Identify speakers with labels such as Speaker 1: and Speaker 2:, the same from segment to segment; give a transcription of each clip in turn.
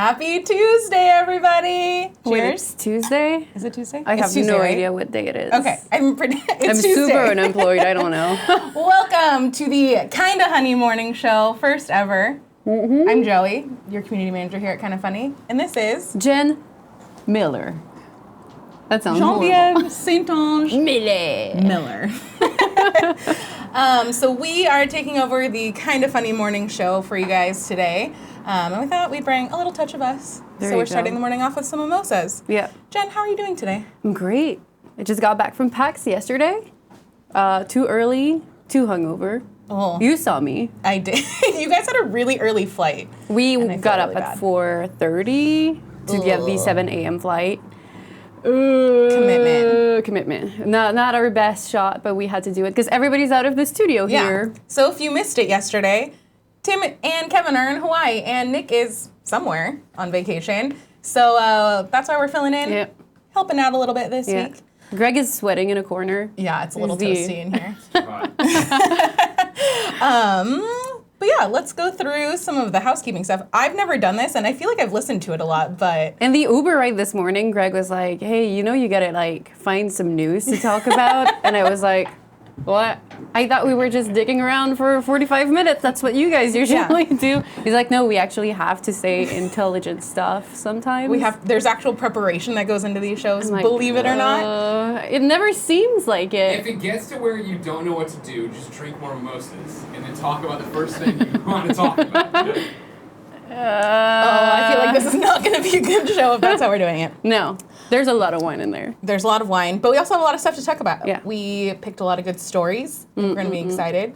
Speaker 1: Happy Tuesday, everybody! Cheers.
Speaker 2: Wait, it's Tuesday?
Speaker 1: Is it Tuesday?
Speaker 2: I have
Speaker 1: It's Tuesday,
Speaker 2: no
Speaker 1: right?
Speaker 2: idea what day it is.
Speaker 1: Okay, I'm Tuesday.
Speaker 2: super unemployed. I don't know.
Speaker 1: Welcome to the Kinda Honey morning show, first ever. I'm Joey, your community manager here at Kinda Funny, and this is
Speaker 2: Jen Miller. That sounds horrible.
Speaker 1: Genevieve Saint-Ange
Speaker 2: Miller.
Speaker 1: So we are taking over the Kinda Funny morning show for you guys today. And we thought we'd bring a little touch of us.
Speaker 2: There
Speaker 1: So
Speaker 2: you
Speaker 1: we're
Speaker 2: go.
Speaker 1: starting the morning off with some mimosas.
Speaker 2: Yeah.
Speaker 1: Jen, how are you doing today?
Speaker 2: I'm great. I just got back from PAX yesterday. Too early, too hungover.
Speaker 1: Oh,
Speaker 2: You saw me.
Speaker 1: I did. You guys had a really early flight.
Speaker 2: We
Speaker 1: And I felt
Speaker 2: got up
Speaker 1: really
Speaker 2: at
Speaker 1: bad.
Speaker 2: 4:30 to get the
Speaker 1: Ugh.
Speaker 2: 7 a.m. flight. Commitment. Not our best shot, but we had to do it because everybody's out of the studio here.
Speaker 1: So if you missed it yesterday, Tim and Kevin are in Hawaii, and Nick is somewhere on vacation. So that's why we're filling in,
Speaker 2: Yep.
Speaker 1: helping out a little bit this
Speaker 2: Yeah.
Speaker 1: week.
Speaker 2: Greg is sweating in a corner.
Speaker 1: Yeah, it's a little
Speaker 2: Is the-
Speaker 1: toasty in here. But yeah, let's go through some of the housekeeping stuff. I've never done this, and I feel like I've listened to it a lot, but
Speaker 2: In the Uber ride this morning, Greg was like, "Hey, you gotta find some news to talk about," and I was like, "What?" I thought we were just digging around for 45 minutes. That's what you guys usually do. He's like, "No, we actually have to say intelligent stuff sometimes."
Speaker 1: there's actual preparation that goes into these shows,
Speaker 2: I'm like,
Speaker 1: believe it or not.
Speaker 2: It never seems like
Speaker 3: If
Speaker 2: it.
Speaker 3: it gets to where you don't know what to do, just drink more mimosas and then talk about the first thing you want to talk about.
Speaker 1: I feel like this is not going to be a good show if that's how we're doing it.
Speaker 2: No, there's a lot of wine in there.
Speaker 1: There's a lot of wine, but we also have a lot of stuff to talk about.
Speaker 2: Yeah.
Speaker 1: We picked a lot of good stories. We're going to be excited.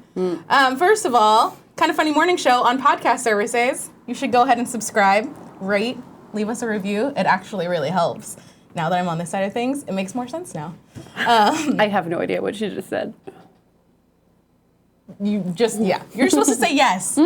Speaker 1: First of all, Kinda Funny Morning Show on podcast services. You should go ahead and subscribe, rate, leave us a review. It actually really helps. Now that I'm on this side of things, it makes more sense now.
Speaker 2: I have no idea what she just said.
Speaker 1: You're supposed to say yes.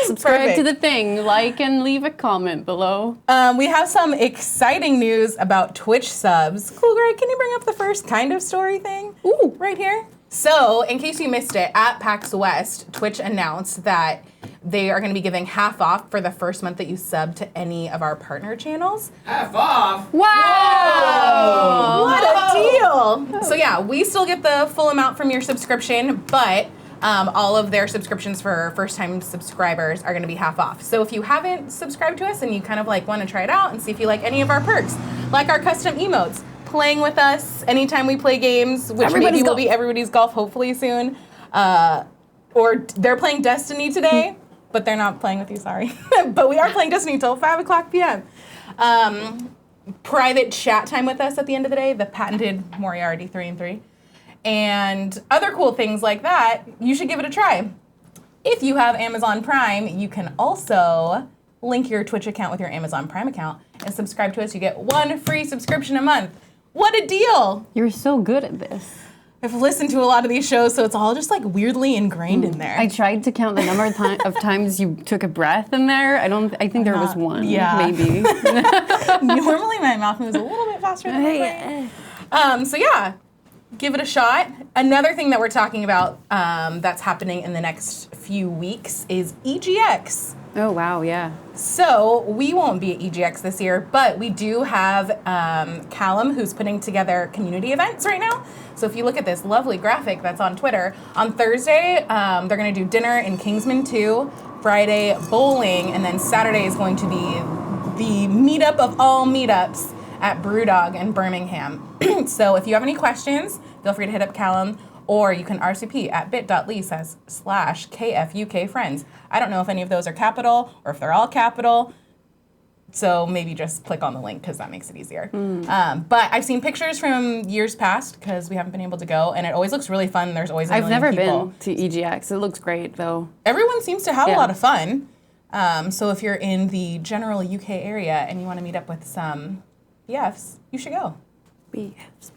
Speaker 2: Subscribe to the thing, like and leave a comment below.
Speaker 1: We have some exciting news about Twitch subs. Cool, Greg, can you bring up the first kind of story thing?
Speaker 2: Ooh.
Speaker 1: Right here. So, in case you missed it, at PAX West, Twitch announced that they are going to be giving half off for the first month that you sub to any of our partner channels.
Speaker 3: Half off?
Speaker 2: Wow!
Speaker 1: What a deal! So yeah, we still get the full amount from your subscription, but all of their subscriptions for first-time subscribers are going to be half off. So if you haven't subscribed to us and you kind of want to try it out and see if you like any of our perks, like our custom emotes, playing with us anytime we play games, which maybe will be Everybody's Golf hopefully soon, or they're playing Destiny today, but they're not playing with you, sorry. But we are playing Destiny till 5 o'clock p.m. Private chat time with us at the end of the day, the patented Moriarty 3-3. And other cool things like that, you should give it a try. If you have Amazon Prime, you can also link your Twitch account with your Amazon Prime account and subscribe to us. You get 1 free subscription a month. What a deal!
Speaker 2: You're so good at this.
Speaker 1: I've listened to a lot of these shows, so it's all just weirdly ingrained in there.
Speaker 2: I tried to count the number of times you took a breath in there. I think there was one, maybe.
Speaker 1: Normally my mouth moves a little bit faster than my brain. So yeah, give it a shot. Another thing that we're talking about that's happening in the next few weeks is EGX.
Speaker 2: Oh, wow, yeah.
Speaker 1: So we won't be at EGX this year, but we do have Callum, who's putting together community events right now. So if you look at this lovely graphic that's on Twitter, on Thursday, they're going to do dinner in Kingsman 2, Friday, bowling, and then Saturday is going to be the meetup of all meetups at Brewdog in Birmingham. So if you have any questions, feel free to hit up Callum, or you can RSVP at bit.ly/KFUKFriends. I don't know if any of those are capital or if they're all capital, so maybe just click on the link because that makes it easier. But I've seen pictures from years past because we haven't been able to go, and it always looks really fun. There's always a million people.
Speaker 2: Been to EGX. It looks great, though.
Speaker 1: Everyone seems to have a lot of fun. So if you're in the general UK area and you want to meet up with some BFs, you should go.
Speaker 2: BFs.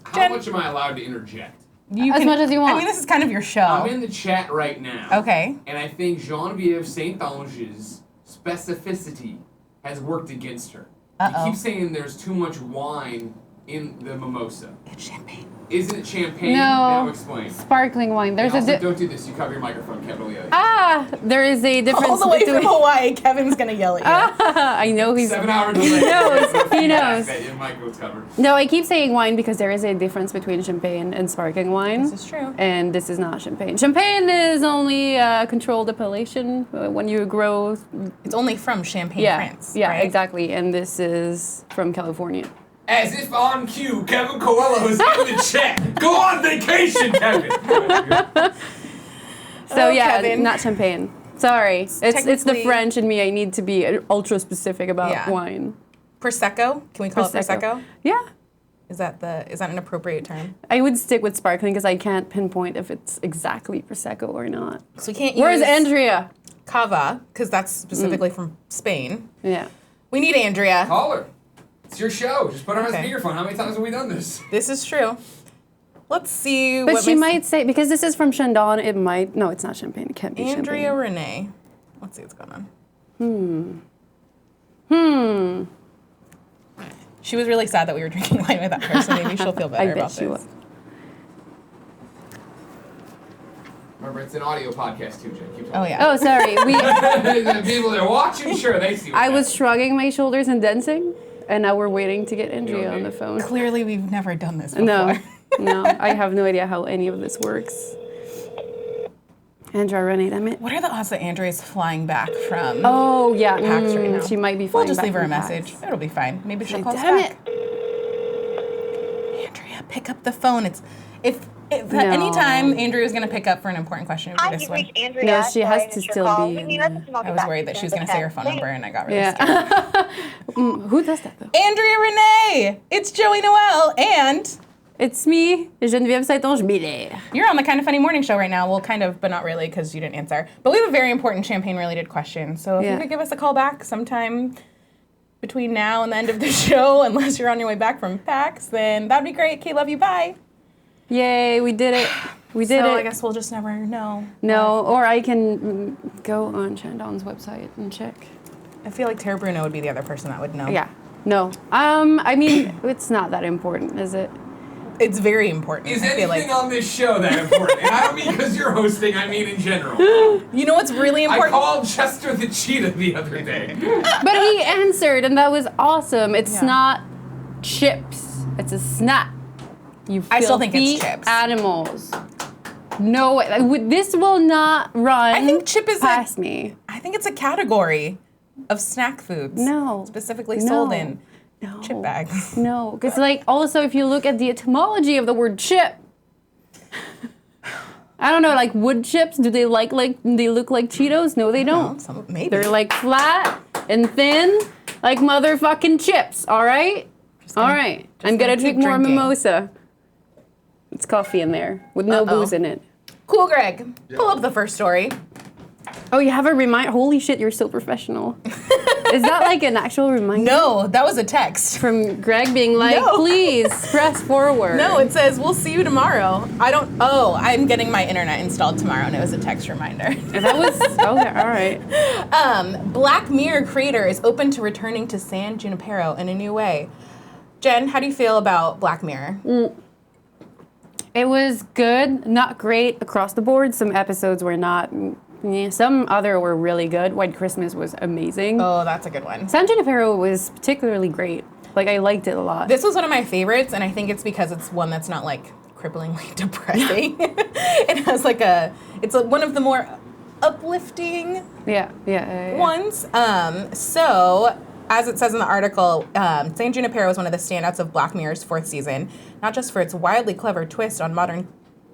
Speaker 3: How much am I allowed to interject?
Speaker 2: As much as you want.
Speaker 1: I mean, this is kind of your show.
Speaker 3: I'm in the chat right now.
Speaker 1: Okay.
Speaker 3: And I think Genevieve Saint-Ange's specificity has worked against her.
Speaker 1: Uh-oh.
Speaker 3: You keep saying there's too much wine in the mimosa.
Speaker 1: It's champagne.
Speaker 3: Isn't it champagne?
Speaker 2: No.
Speaker 3: Now explain.
Speaker 2: Sparkling wine. There's
Speaker 3: And
Speaker 2: a
Speaker 3: also, don't do this. You cover your microphone, Kevin. Will yell at you.
Speaker 2: there is a difference
Speaker 1: All the way
Speaker 2: between.
Speaker 1: from Hawaii, Kevin's gonna yell at you.
Speaker 2: I know he's.
Speaker 3: 7 hours
Speaker 2: He
Speaker 3: later.
Speaker 2: knows. He knows.
Speaker 3: That your mic was covered.
Speaker 2: No, I keep saying wine because there is a difference between champagne and sparkling wine.
Speaker 1: This is true.
Speaker 2: And this is not champagne. Champagne is only controlled appellation when you grow.
Speaker 1: It's only from Champagne,
Speaker 2: Yeah,
Speaker 1: France.
Speaker 2: yeah,
Speaker 1: right?
Speaker 2: exactly. And this is from California.
Speaker 3: As if on cue, Kevin Coelho is in the chat. Go on vacation, Kevin.
Speaker 2: So
Speaker 1: Oh,
Speaker 2: yeah,
Speaker 1: Kevin.
Speaker 2: not champagne. Sorry, it's the
Speaker 1: technically-
Speaker 2: French in me. I need to be ultra specific about
Speaker 1: Yeah.
Speaker 2: wine.
Speaker 1: Prosecco? Can we call it Prosecco?
Speaker 2: Yeah,
Speaker 1: Is that an appropriate term?
Speaker 2: I would stick with sparkling because I can't pinpoint if it's exactly prosecco or not.
Speaker 1: So we can't
Speaker 2: Where's
Speaker 1: use
Speaker 2: Andrea?
Speaker 1: cava because that's specifically from Spain.
Speaker 2: Yeah.
Speaker 1: We need Andrea.
Speaker 3: Call her. It's your show. Just put her on
Speaker 1: Okay.
Speaker 3: speakerphone. How many times have we done this?
Speaker 1: This is true. Let's see.
Speaker 2: But
Speaker 1: what
Speaker 2: she
Speaker 1: my-
Speaker 2: might say, because this is from Shandon, it might, no, it's not champagne, it can't be
Speaker 1: Andrea
Speaker 2: champagne.
Speaker 1: Renee. Let's see what's going on. She was really sad that we were drinking wine without her, so maybe she'll feel better
Speaker 2: I bet
Speaker 1: about
Speaker 2: she
Speaker 1: this.
Speaker 2: will.
Speaker 3: Remember, it's an audio podcast too, Jen. Keep
Speaker 1: Oh
Speaker 3: talking.
Speaker 1: yeah.
Speaker 2: Oh, sorry.
Speaker 3: The people that are watching, sure, they see.
Speaker 2: I was shrugging my shoulders and dancing, and now we're waiting to get Andrea on the phone.
Speaker 1: Clearly, we've never done this before.
Speaker 2: No, no, I have no idea how any of this works. Andrea Renee, damn it.
Speaker 1: What are the odds that Andrea's flying back from?
Speaker 2: Oh, yeah.
Speaker 1: PAX right now?
Speaker 2: She might be
Speaker 1: We'll
Speaker 2: flying
Speaker 1: just
Speaker 2: back
Speaker 1: leave her a
Speaker 2: from PAX.
Speaker 1: message. It'll be fine. Maybe she'll call us
Speaker 2: Damn
Speaker 1: back. Andrea, pick up the phone. If at
Speaker 2: No.
Speaker 1: any time Andrea's going to pick up for an important question, it'll
Speaker 4: Hi,
Speaker 1: be this
Speaker 4: you've
Speaker 1: one.
Speaker 4: reached Andrea.
Speaker 2: No, she has
Speaker 4: Sorry,
Speaker 2: to
Speaker 4: missed your
Speaker 2: still
Speaker 4: call.
Speaker 2: be
Speaker 4: Leave
Speaker 2: in
Speaker 4: me a message and I'll
Speaker 1: I
Speaker 4: get
Speaker 1: was
Speaker 4: back
Speaker 1: worried
Speaker 4: to
Speaker 1: that
Speaker 4: you
Speaker 1: she was
Speaker 4: in
Speaker 1: going to say her
Speaker 4: the
Speaker 1: phone
Speaker 4: text.
Speaker 1: number, and I got really scared.
Speaker 2: Yeah. Who does that, though?
Speaker 1: Andrea Renee! It's Joey Noel, and
Speaker 2: It's me, Geneviève Saintonge-Miller.
Speaker 1: you're on the Kind of Funny Morning Show right now. Well, kind of, but not really, because you didn't answer. But we have a very important champagne-related question. So if you
Speaker 2: Yeah.
Speaker 1: could give us a call back sometime between now and the end of the show, unless you're on your way back from PAX, then that'd be great. Okay, love you, bye.
Speaker 2: Yay, we did it. We did
Speaker 1: So
Speaker 2: it.
Speaker 1: I guess we'll just never know.
Speaker 2: No, or I can go on Shandon's website and check.
Speaker 1: I feel like Tara Bruno would be the other person that would know.
Speaker 2: Yeah. No. I mean, it's not that important, is it?
Speaker 1: It's very important.
Speaker 3: Is
Speaker 1: I feel
Speaker 3: anything
Speaker 1: like.
Speaker 3: on this show that important? And I don't mean because you're hosting, I mean in general.
Speaker 1: You know what's really
Speaker 3: I
Speaker 1: important?
Speaker 3: called Chester the cheetah the other day.
Speaker 2: But he answered, and that was awesome. It's
Speaker 1: Yeah.
Speaker 2: not chips. It's a snack. You
Speaker 1: I still think it's
Speaker 2: filthy
Speaker 1: chips.
Speaker 2: animals. No way. This will not run
Speaker 1: I think chip is
Speaker 2: past me.
Speaker 1: I think it's a category of snack foods.
Speaker 2: No.
Speaker 1: Specifically sold
Speaker 2: No.
Speaker 1: in
Speaker 2: No.
Speaker 1: chip bags.
Speaker 2: No, because like also if you look at the etymology of the word chip, I don't know, like wood chips. Do they they look like Cheetos? No, they don't.
Speaker 1: Maybe.
Speaker 2: They're like flat and thin, like motherfucking chips. All right,
Speaker 1: gonna-
Speaker 2: all right.
Speaker 1: just
Speaker 2: I'm gonna
Speaker 1: gonna
Speaker 2: drink
Speaker 1: keep
Speaker 2: more
Speaker 1: drinking.
Speaker 2: mimosa. It's coffee in there with no
Speaker 1: Uh-oh.
Speaker 2: booze in it.
Speaker 1: Cool, Greg. Pull up the first story.
Speaker 2: Oh, you have a reminder. Holy shit, you're so professional. Is that like an actual reminder?
Speaker 1: No, that was a text.
Speaker 2: From Greg being like,
Speaker 1: No.
Speaker 2: please press forward.
Speaker 1: No, it says we'll see you tomorrow. I'm getting my internet installed tomorrow, and it was a text reminder.
Speaker 2: That was okay. All right.
Speaker 1: Black Mirror creator is open to returning to San Junipero in a new way. Jen, how do you feel about Black Mirror?
Speaker 2: It was good, not great across the board. Some episodes were not. Some other were really good. White Christmas was amazing.
Speaker 1: Oh, that's a good one.
Speaker 2: San Junipero was particularly great. Like I liked it a lot.
Speaker 1: This was one of my favorites, and I think it's because it's one that's not like cripplingly depressing. It has like one of the more uplifting
Speaker 2: yeah.
Speaker 1: ones. So, as it says in the article, San Junipero is one of the standouts of Black Mirror's 4th season, not just for its wildly clever twist on modern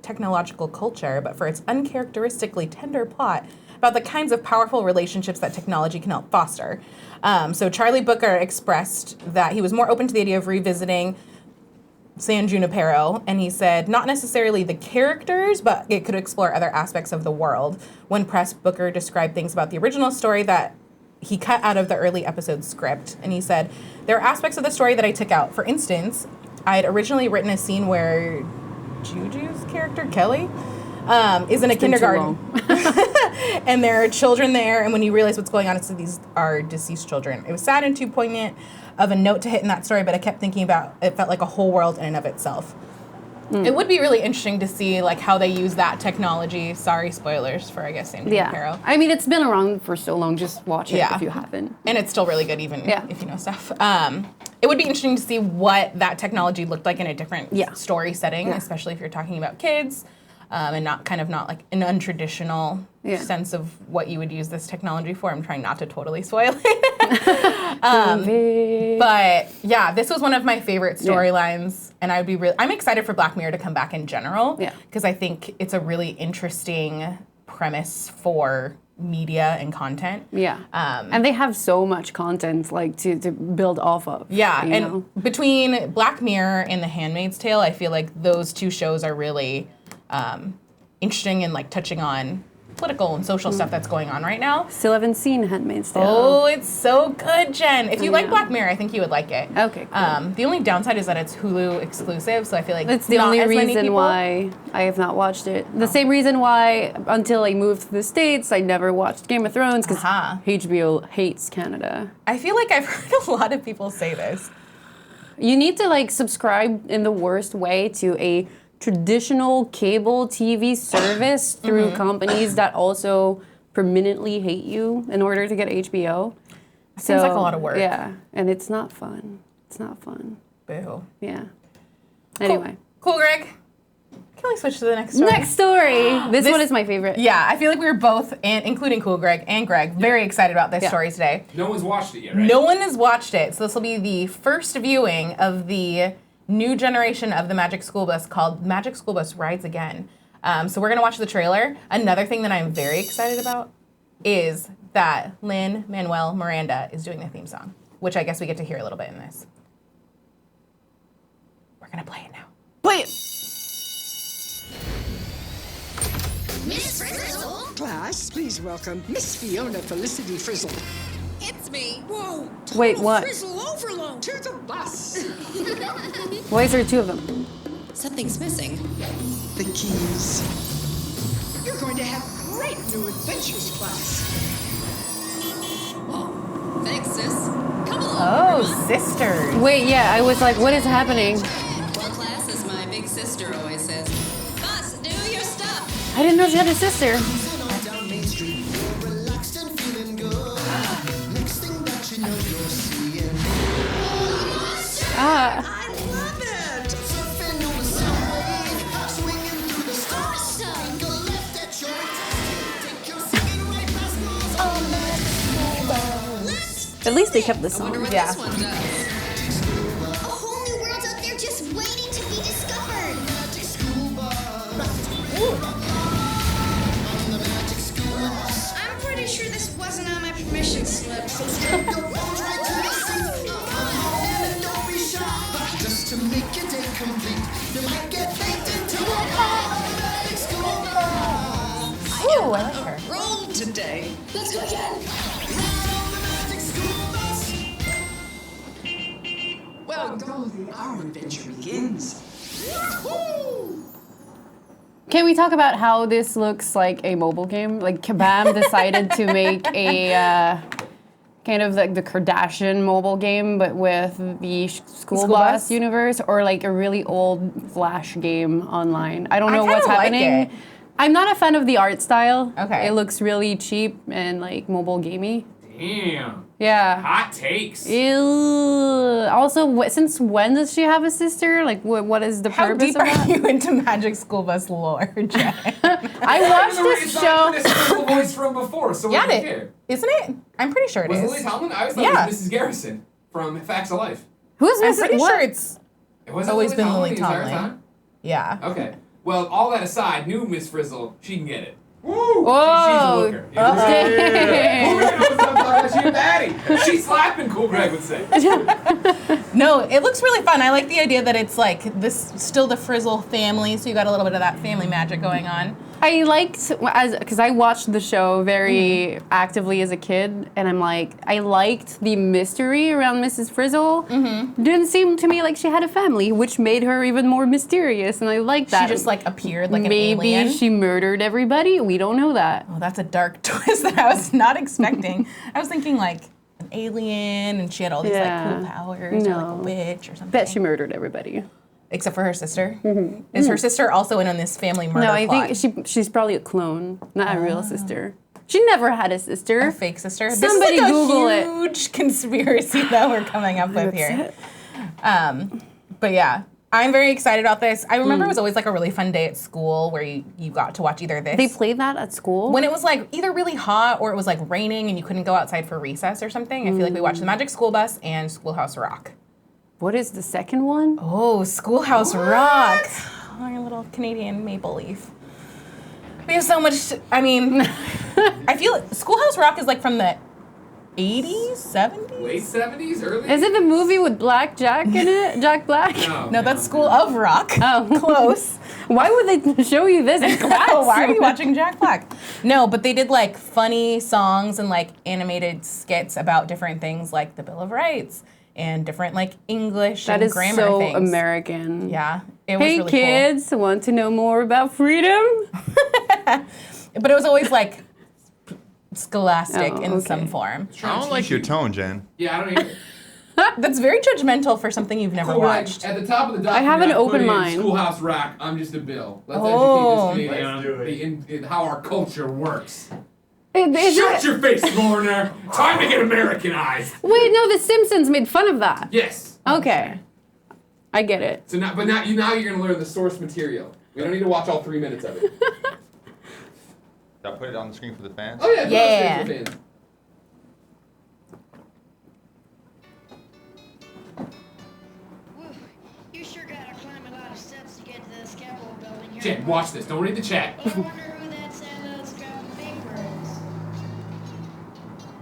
Speaker 1: technological culture, but for its uncharacteristically tender plot about the kinds of powerful relationships that technology can help foster. So Charlie Booker expressed that he was more open to the idea of revisiting San Junipero, and he said, not necessarily the characters, but it could explore other aspects of the world. When pressed, Booker described things about the original story that he cut out of the early episode script, and he said, there are aspects of the story that I took out. For instance, I had originally written a scene where Juju's character, Kelly, is in a kindergarten. And there are children there, and when you realize what's going on, it's that these are deceased children. It was sad and too poignant of a note to hit in that story, but I kept thinking about it felt like a whole world in and of itself. It would be really interesting to see like how they use that technology. Sorry, spoilers for I guess Sam Junipero.
Speaker 2: I mean, it's been around for so long. Just watch it if you haven't.
Speaker 1: And it's still really good even if you know stuff. It would be interesting to see what that technology looked like in a different story setting, especially if you're talking about kids. And not like an untraditional sense of what you would use this technology for. I'm trying not to totally spoil it. But yeah, this was one of my favorite storylines, and I'm excited for Black Mirror to come back in general because I think it's a really interesting premise for media and content.
Speaker 2: Yeah. And they have so much content like to build off of.
Speaker 1: Yeah,
Speaker 2: and
Speaker 1: know? Between Black Mirror and The Handmaid's Tale, I feel like those two shows are really interesting and like touching on political and social stuff that's going on right now.
Speaker 2: Still haven't seen Handmaid's Tale.
Speaker 1: Oh, it's so good, Jen. If you like Black Mirror, I think you would like it.
Speaker 2: Okay, cool.
Speaker 1: The only downside is that it's Hulu exclusive, so I feel like
Speaker 2: it's the only reason why I have not watched it. The same reason why until I moved to the States, I never watched Game of Thrones because HBO hates Canada.
Speaker 1: I feel like I've heard a lot of people say this.
Speaker 2: You need to like subscribe in the worst way to a traditional cable TV service through companies that also permanently hate you in order to get HBO.
Speaker 1: Seems like a lot of work.
Speaker 2: Yeah, and it's not fun. It's not fun.
Speaker 1: Boo.
Speaker 2: Yeah. Anyway.
Speaker 1: Cool, Greg. Can we switch to the next story?
Speaker 2: Next story. This one is my favorite.
Speaker 1: Yeah, I feel like we were both, including Cool Greg and Greg, very excited about this story today.
Speaker 3: No one's watched it yet, right?
Speaker 1: No one has watched it, so this will be the first viewing of the new generation of the Magic School Bus called Magic School Bus Rides Again. So we're going to watch the trailer. Another thing that I'm very excited about is that Lin-Manuel Miranda is doing the theme song, which I guess we get to hear a little bit in this. We're going to play it now.
Speaker 2: Play it!
Speaker 4: Miss Frizzle?
Speaker 5: Class, please welcome Miss Fiona Felicity Frizzle.
Speaker 4: It's me. Whoa.
Speaker 2: Wait, what?
Speaker 4: Frizzle overload.
Speaker 5: To the bus.
Speaker 2: Why is there two of them?
Speaker 4: Something's missing.
Speaker 5: The keys. You're going to have great new adventures, class.
Speaker 4: Oh, thanks, sis. Come along.
Speaker 1: Oh, sisters.
Speaker 2: Wait, yeah, I was like, what is happening?
Speaker 4: Well, class, as my big sister always says, Bus, do your stuff.
Speaker 2: I didn't know she had a sister.
Speaker 5: I love it.
Speaker 2: At least they kept the song.
Speaker 4: Wonder what
Speaker 1: Yeah.
Speaker 4: this one does.
Speaker 6: A whole new world's out there just waiting to be discovered. I'm pretty sure this wasn't on my permission slip.
Speaker 7: Just to make your day complete, you might get baked into a
Speaker 1: Ooh, I like her.
Speaker 4: Roll today. Let's go again.
Speaker 5: Welcome, our adventure begins.
Speaker 2: Can we talk about how this looks like a mobile game? Like Kabam decided to make a kind of like the Kardashian mobile game, but with the school bus universe, or like a really old Flash game online. I don't know what's
Speaker 1: kinda like
Speaker 2: happening.
Speaker 1: it.
Speaker 2: I'm not a fan of the art style.
Speaker 1: Okay.
Speaker 2: It looks really cheap and like mobile gamey.
Speaker 3: Damn.
Speaker 2: Yeah.
Speaker 3: Hot takes.
Speaker 2: Ew. Also, since when does she have a sister? Like, what is the
Speaker 1: How
Speaker 2: purpose
Speaker 1: deep
Speaker 2: of
Speaker 1: are
Speaker 2: that?
Speaker 1: you into Magic School Bus lore, Jen?
Speaker 2: I watched this show.
Speaker 3: It's the voice from before, so what do you care?
Speaker 1: Isn't it? I'm pretty sure it
Speaker 3: Was
Speaker 1: is.
Speaker 3: it Lily Tomlin? I always thought it was Mrs. Garrison from Facts of Life.
Speaker 2: Who's
Speaker 1: I'm
Speaker 2: Mrs.
Speaker 1: pretty
Speaker 2: what?
Speaker 1: sure it's
Speaker 3: It wasn't
Speaker 1: always
Speaker 3: Lily
Speaker 1: been
Speaker 3: Tomlin
Speaker 1: Lily
Speaker 3: the entire
Speaker 1: Tomlin.
Speaker 3: time?
Speaker 1: Yeah.
Speaker 3: Okay. Well, all that aside, new Miss Frizzle, she can get it. Woo!
Speaker 2: Whoa.
Speaker 3: She's a looker. Cool Greg knows what I'm talking about. She a baddie. She's slapping, Cool Greg would say.
Speaker 1: No, it looks really fun. I like the idea that it's like this, still the Frizzle family, so you got a little bit of that family magic going on.
Speaker 2: I liked, because I watched the show very actively as a kid, and I'm like, I liked the mystery around Mrs. Frizzle. Didn't seem to me like she had a family, which made her even more mysterious, and I liked that.
Speaker 1: She just like appeared like an
Speaker 2: Maybe
Speaker 1: alien.
Speaker 2: she murdered everybody. We don't know that.
Speaker 1: Oh, that's a dark twist that I was not expecting. I was thinking like an alien, and she had all these like cool powers, or like a witch or something.
Speaker 2: Bet she murdered everybody.
Speaker 1: Except for her sister. Is her sister also in on this family murder
Speaker 2: No, I
Speaker 1: plot?
Speaker 2: think she's probably a clone, not a real sister. She never had a sister.
Speaker 1: A fake sister.
Speaker 2: Somebody
Speaker 1: this is like
Speaker 2: Google
Speaker 1: a
Speaker 2: it.
Speaker 1: huge conspiracy that we're coming up with here. But yeah, I'm very excited about this. I remember it was always like a really fun day at school where you got to watch either this.
Speaker 2: They played that at school?
Speaker 1: When it was like either really hot or it was like raining and you couldn't go outside for recess or something. I feel like we watched The Magic School Bus and Schoolhouse Rock.
Speaker 2: What is the second one?
Speaker 1: Oh, Schoolhouse Rock. Oh, our little Canadian maple leaf. We have so much, I mean, I feel Schoolhouse Rock is like from the 80s, 70s?
Speaker 3: Late 70s, early?
Speaker 2: Is it the movie with Black Jack in it? Jack Black?
Speaker 1: No, that's School of Rock.
Speaker 2: Oh.
Speaker 1: Close.
Speaker 2: Why would they show you this in class?
Speaker 1: Why are you watching Jack Black? No, but they did like funny songs and like animated skits about different things like the Bill of Rights and different like English
Speaker 2: That
Speaker 1: and
Speaker 2: is
Speaker 1: grammar
Speaker 2: so
Speaker 1: things.
Speaker 2: American.
Speaker 1: Yeah, it was
Speaker 2: Hey
Speaker 1: really
Speaker 2: kids, want to know more about freedom?
Speaker 1: cool. But it was always like scholastic
Speaker 2: Oh,
Speaker 1: in
Speaker 2: okay.
Speaker 1: some form.
Speaker 8: I don't like your tone, Jen.
Speaker 3: Yeah, I don't either.
Speaker 1: That's very judgmental for something you've never
Speaker 3: Cool, right.
Speaker 1: watched.
Speaker 3: At the top of the document,
Speaker 2: I have an
Speaker 3: put
Speaker 2: open
Speaker 3: in
Speaker 2: mind.
Speaker 3: Schoolhouse Rock, I'm just a bill. Let's
Speaker 1: Oh.
Speaker 3: educate this Canadian
Speaker 8: Let's do it.
Speaker 3: in how our culture works.
Speaker 2: Is
Speaker 3: Shut
Speaker 2: it-
Speaker 3: your face, foreigner! Time to get Americanized!
Speaker 2: Wait, no, The Simpsons made fun of that.
Speaker 3: Yes.
Speaker 2: Okay. I get it.
Speaker 3: So now, but now you're gonna learn the source material. We don't need to watch all 3 minutes of it.
Speaker 8: Did I put it on the screen for the fans?
Speaker 3: Oh yeah,
Speaker 1: Yeah.
Speaker 3: those fans.
Speaker 6: You sure gotta climb a lot of steps to get to this Capitol building here.
Speaker 3: Jen, watch this. Don't read the chat.
Speaker 6: I wonder who that Santa's dropping paper is.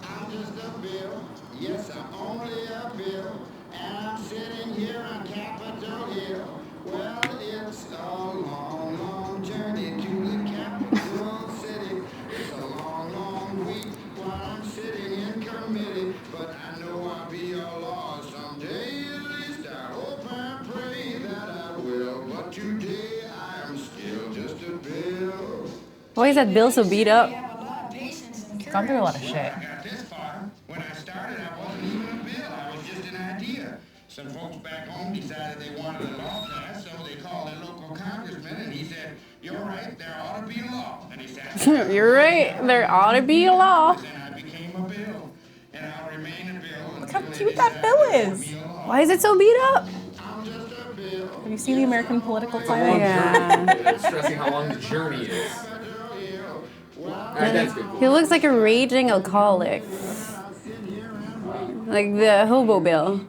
Speaker 7: I'm just a bill. Yes, I'm only a bill. And I'm sitting here on Capitol Hill. Well, it's a long, long journey to the capital city. It's a long, long week while I'm sitting in committee. But I know I'll be a law someday. At least I hope and pray that I will. But today I am still just a bill.
Speaker 2: Why is that bill so beat up?
Speaker 6: You have a lot of patience and
Speaker 1: Gone through a lot of
Speaker 6: courage.
Speaker 1: shit.
Speaker 7: I got this far. When I started, I wasn't even a bill. I was just an idea. Some folks back home decided they wanted a law passed, so they called their local congressman, and he said, "You're right, there ought to be a law." And he said,
Speaker 2: You're right. There ought to be a law.
Speaker 7: and I became a bill, and I'll remain a bill.
Speaker 1: Look how cute that bill is.
Speaker 2: Why is it so beat up?
Speaker 7: I'm just a bill.
Speaker 1: Have you seen the American political
Speaker 3: It's a long
Speaker 1: climate?
Speaker 2: Yeah.
Speaker 3: journey. It's stressing how long the journey is. Alright, that's good.
Speaker 2: He looks like a raging alcoholic. Like the hobo bill.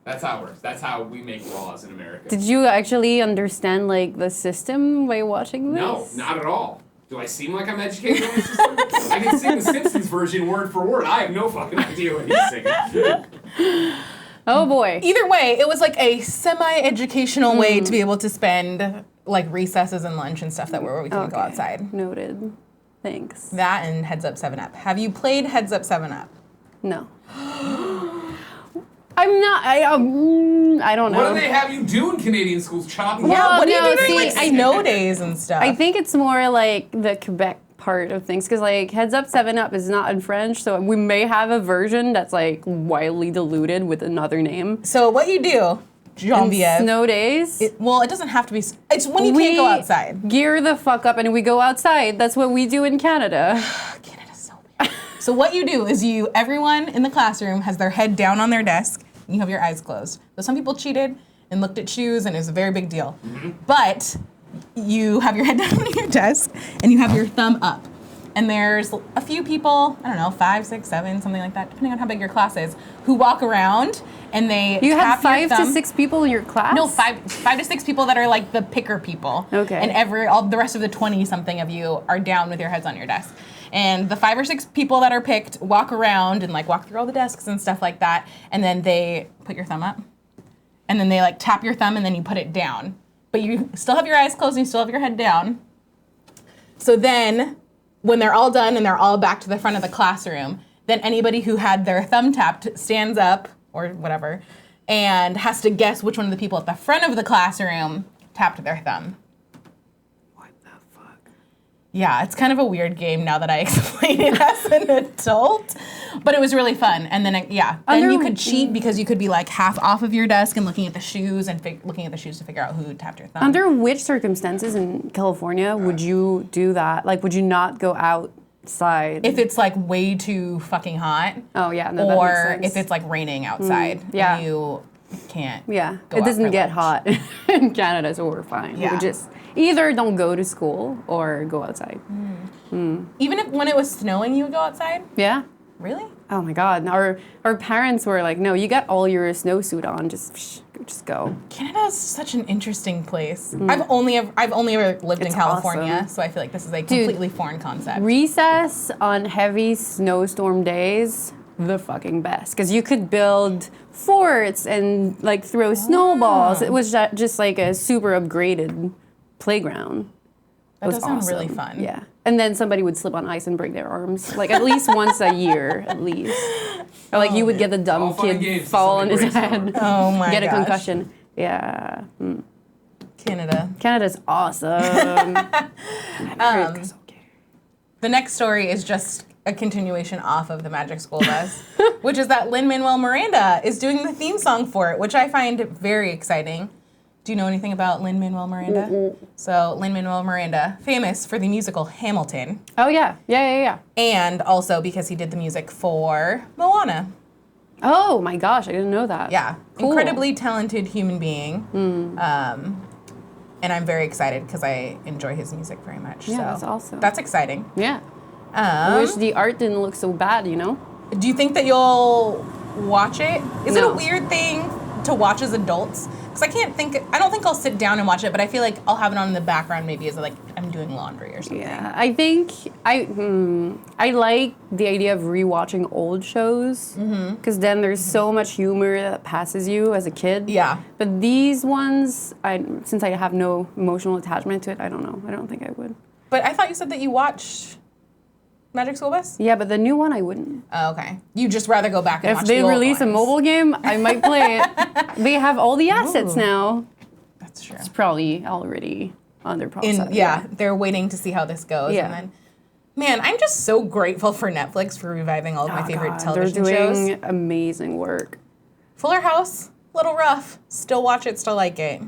Speaker 3: That's how it works. That's how we make laws in America.
Speaker 2: Did you actually understand like the system by watching this?
Speaker 3: No, not at all. Do I seem like I'm educated on the system? I can sing the Simpsons version word for word. I have no fucking idea what he's singing.
Speaker 2: Oh boy.
Speaker 1: Either way, it was like a semi-educational way to be able to spend like recesses and lunch and stuff that where we couldn't go
Speaker 2: Okay.
Speaker 1: outside.
Speaker 2: Noted. Thanks.
Speaker 1: That and Heads Up 7-Up. Have you played Heads Up 7-Up?
Speaker 2: No. I'm not. I don't know.
Speaker 3: What do they have you do in Canadian schools? Chopping
Speaker 1: Yeah,
Speaker 2: Well,
Speaker 1: what do you
Speaker 2: no,
Speaker 1: do during
Speaker 2: see,
Speaker 1: like snow days and stuff?
Speaker 2: I think it's more like the Quebec part of things because like Heads Up 7-Up is not in French, so we may have a version that's like wildly diluted with another name.
Speaker 1: so what you do, Genevieve,
Speaker 2: Snow days.
Speaker 1: it doesn't have to be, it's when you can't go outside.
Speaker 2: Gear the fuck up and we go outside. That's what we do in Canada.
Speaker 1: Canada's so big. So what you do is everyone in the classroom has their head down on their desk and you have your eyes closed. But some people cheated and looked at shoes and it was a very big deal. But you have your head down on your desk and you have your thumb up. And there's a few people, I don't know, 5, 6, 7, something like that, depending on how big your class is, who walk around and they
Speaker 2: You have
Speaker 1: tap your
Speaker 2: 5 to
Speaker 1: thumb.
Speaker 2: 6 people in your class?
Speaker 1: No, five to six people that are like the picker people.
Speaker 2: Okay.
Speaker 1: And all the rest of the 20 something of you are down with your heads on your desk. And the 5 or 6 people that are picked walk around and like walk through all the desks and stuff like that. And then they put your thumb up. And then they like tap your thumb and then you put it down. But you still have your eyes closed and you still have your head down. So then when they're all done and they're all back to the front of the classroom, then anybody who had their thumb tapped stands up or whatever and has to guess which one of the people at the front of the classroom tapped their thumb.
Speaker 2: What the fuck?
Speaker 1: Yeah, it's kind of a weird game now that I explain it as an adult. But it was really fun. And then, then you
Speaker 2: Under-
Speaker 1: could cheat because you could be like half off of your desk and looking at the shoes and looking at the shoes to figure out who tapped your thumb.
Speaker 2: Under which circumstances in California would you do that? Like, would you not go outside?
Speaker 1: If it's like way too fucking hot.
Speaker 2: Oh, yeah. No, that
Speaker 1: Or
Speaker 2: makes sense.
Speaker 1: if it's like raining outside.
Speaker 2: yeah.
Speaker 1: And you can't.
Speaker 2: Yeah,
Speaker 1: go
Speaker 2: it
Speaker 1: out
Speaker 2: doesn't
Speaker 1: for
Speaker 2: get
Speaker 1: lunch.
Speaker 2: hot in Canada, so we're fine.
Speaker 1: Yeah.
Speaker 2: We just either don't go to school or go outside.
Speaker 1: Even if when it was snowing, you would go outside?
Speaker 2: Yeah.
Speaker 1: Really?
Speaker 2: Oh my God. Our parents were like, no, you got all your snowsuit on. Just go.
Speaker 1: Canada is such an interesting place. I've only ever lived in
Speaker 2: It's
Speaker 1: California,
Speaker 2: awesome.
Speaker 1: so I feel like this is a completely foreign concept.
Speaker 2: Recess on heavy snowstorm days, the fucking best. Because you could build forts and like throw snowballs. It was just like a super upgraded playground.
Speaker 1: That
Speaker 2: was
Speaker 1: does sound really
Speaker 2: awesome.
Speaker 1: fun.
Speaker 2: Yeah. And then somebody would slip on ice and break their arms. Like at least once a year, at least. Or like you would get the dumb
Speaker 3: All fun and
Speaker 2: kid
Speaker 3: games
Speaker 2: fall on
Speaker 3: till
Speaker 2: his
Speaker 3: somebody
Speaker 2: head.
Speaker 3: breaks
Speaker 1: Oh my
Speaker 2: Get a
Speaker 1: gosh.
Speaker 2: concussion. Yeah.
Speaker 1: Canada.
Speaker 2: Canada's awesome.
Speaker 1: The next story is just a continuation off of the Magic School Bus, which is that Lin-Manuel Miranda is doing the theme song for it, which I find very exciting. Do you know anything about Lin-Manuel Miranda? So Lin-Manuel Miranda, famous for the musical Hamilton,
Speaker 2: Oh yeah. Yeah.
Speaker 1: and also because he did the music for Moana.
Speaker 2: Oh my gosh, I didn't know that.
Speaker 1: Yeah,
Speaker 2: Cool.
Speaker 1: incredibly talented human being. And I'm very excited because I enjoy his music very much.
Speaker 2: Yeah,
Speaker 1: so
Speaker 2: that's awesome.
Speaker 1: That's exciting.
Speaker 2: Yeah. I wish the art didn't look so bad, you know?
Speaker 1: Do you think that you'll watch it? Is it
Speaker 2: No.
Speaker 1: a weird thing to watch as adults? Because I don't think I'll sit down and watch it, but I feel like I'll have it on in the background maybe as like I'm doing laundry or something.
Speaker 2: Yeah, I think I like the idea of rewatching old shows because then there's so much humor that passes you as a kid.
Speaker 1: Yeah.
Speaker 2: But these ones, since I have no emotional attachment to it, I don't know. I don't think I would.
Speaker 1: But I thought you said that you watched Magic School Bus?
Speaker 2: Yeah, but the new one I wouldn't.
Speaker 1: Oh, okay. You just rather go back and
Speaker 2: If
Speaker 1: watch
Speaker 2: they
Speaker 1: the old
Speaker 2: release a
Speaker 1: ones.
Speaker 2: mobile game, I might play it. They have all the assets
Speaker 1: Ooh.
Speaker 2: now.
Speaker 1: That's true.
Speaker 2: It's probably already on their process.
Speaker 1: They're waiting to see how this goes.
Speaker 2: Yeah.
Speaker 1: And then, man, I'm just so grateful for Netflix for reviving all of my favorite television
Speaker 2: they're
Speaker 1: shows.
Speaker 2: doing amazing work.
Speaker 1: Fuller House, a little rough. Still watch it, still like it.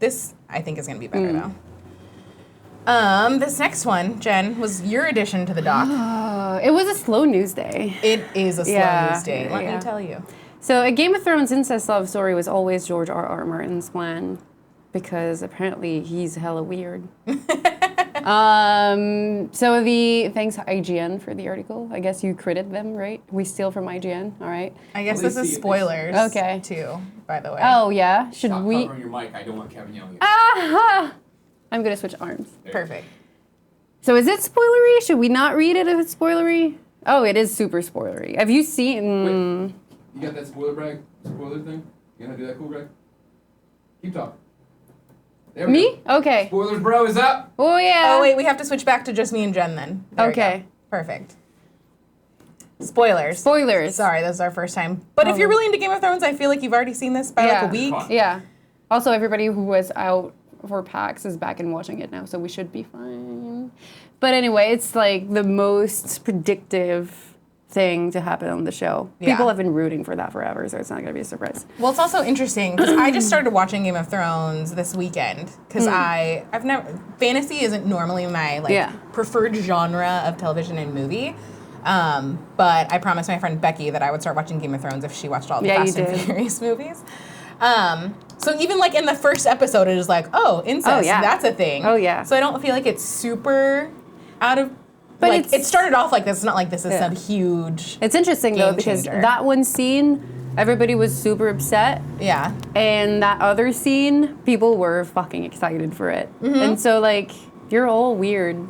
Speaker 1: This, I think, is going to be better, though. This next one, Jen, was your addition to the doc.
Speaker 2: It was a slow news day.
Speaker 1: It is a slow
Speaker 2: Yeah,
Speaker 1: news day, let
Speaker 2: yeah.
Speaker 1: me tell you.
Speaker 2: So, a Game of Thrones incest love story was always George R.R. Martin's plan because apparently he's hella weird. Thanks IGN for the article. I guess you critted them, right? We steal from IGN, all right?
Speaker 1: I guess
Speaker 3: Well,
Speaker 1: this
Speaker 3: they
Speaker 1: is
Speaker 3: see it.
Speaker 1: spoilers,
Speaker 2: Okay.
Speaker 1: too, by the way.
Speaker 2: Oh, yeah? Should
Speaker 3: Stop
Speaker 2: we?
Speaker 3: covering your mic. I don't want Kevin yelling at
Speaker 2: Aha! I'm gonna switch arms.
Speaker 3: you.
Speaker 1: Perfect.
Speaker 2: So is it spoilery? Should we not read it if it's spoilery? Oh, it is super spoilery. Have you seen?
Speaker 3: Wait, you got that spoiler thing? You gonna do that cool, Greg? Keep talking. There we
Speaker 2: Me?
Speaker 3: go.
Speaker 2: Okay.
Speaker 3: Spoilers, bro, is up.
Speaker 2: Oh yeah.
Speaker 1: Oh, wait, we have to switch back to just me and Jen then. There we go.
Speaker 2: Okay.
Speaker 1: Perfect. Spoilers.
Speaker 2: Spoilers.
Speaker 1: Sorry, this is our first time. But if you're really into Game of Thrones, I feel like you've already seen this by like a week.
Speaker 3: Fine.
Speaker 2: Yeah. Also, everybody who was out for PAX is back and watching it now, so we should be fine. But anyway, it's like the most predictive thing to happen on the show.
Speaker 1: Yeah.
Speaker 2: People have been rooting for that forever, so it's not going to be a surprise.
Speaker 1: Well, it's also interesting because I just started watching Game of Thrones this weekend because I've never fantasy isn't normally my preferred genre of television and movie. But I promised my friend Becky that I would start watching Game of Thrones if she watched all the Fast and Furious movies. So even like in the first episode, it is like, oh, incest, that's a thing.
Speaker 2: Oh, yeah.
Speaker 1: So I don't feel like it's super out of.
Speaker 2: But
Speaker 1: like, it started off like this. It's not like this is some huge.
Speaker 2: It's interesting though
Speaker 1: game
Speaker 2: because
Speaker 1: changer.
Speaker 2: that one scene, everybody was super upset.
Speaker 1: Yeah.
Speaker 2: And that other scene, people were fucking excited for it. And so, like, you're all weird,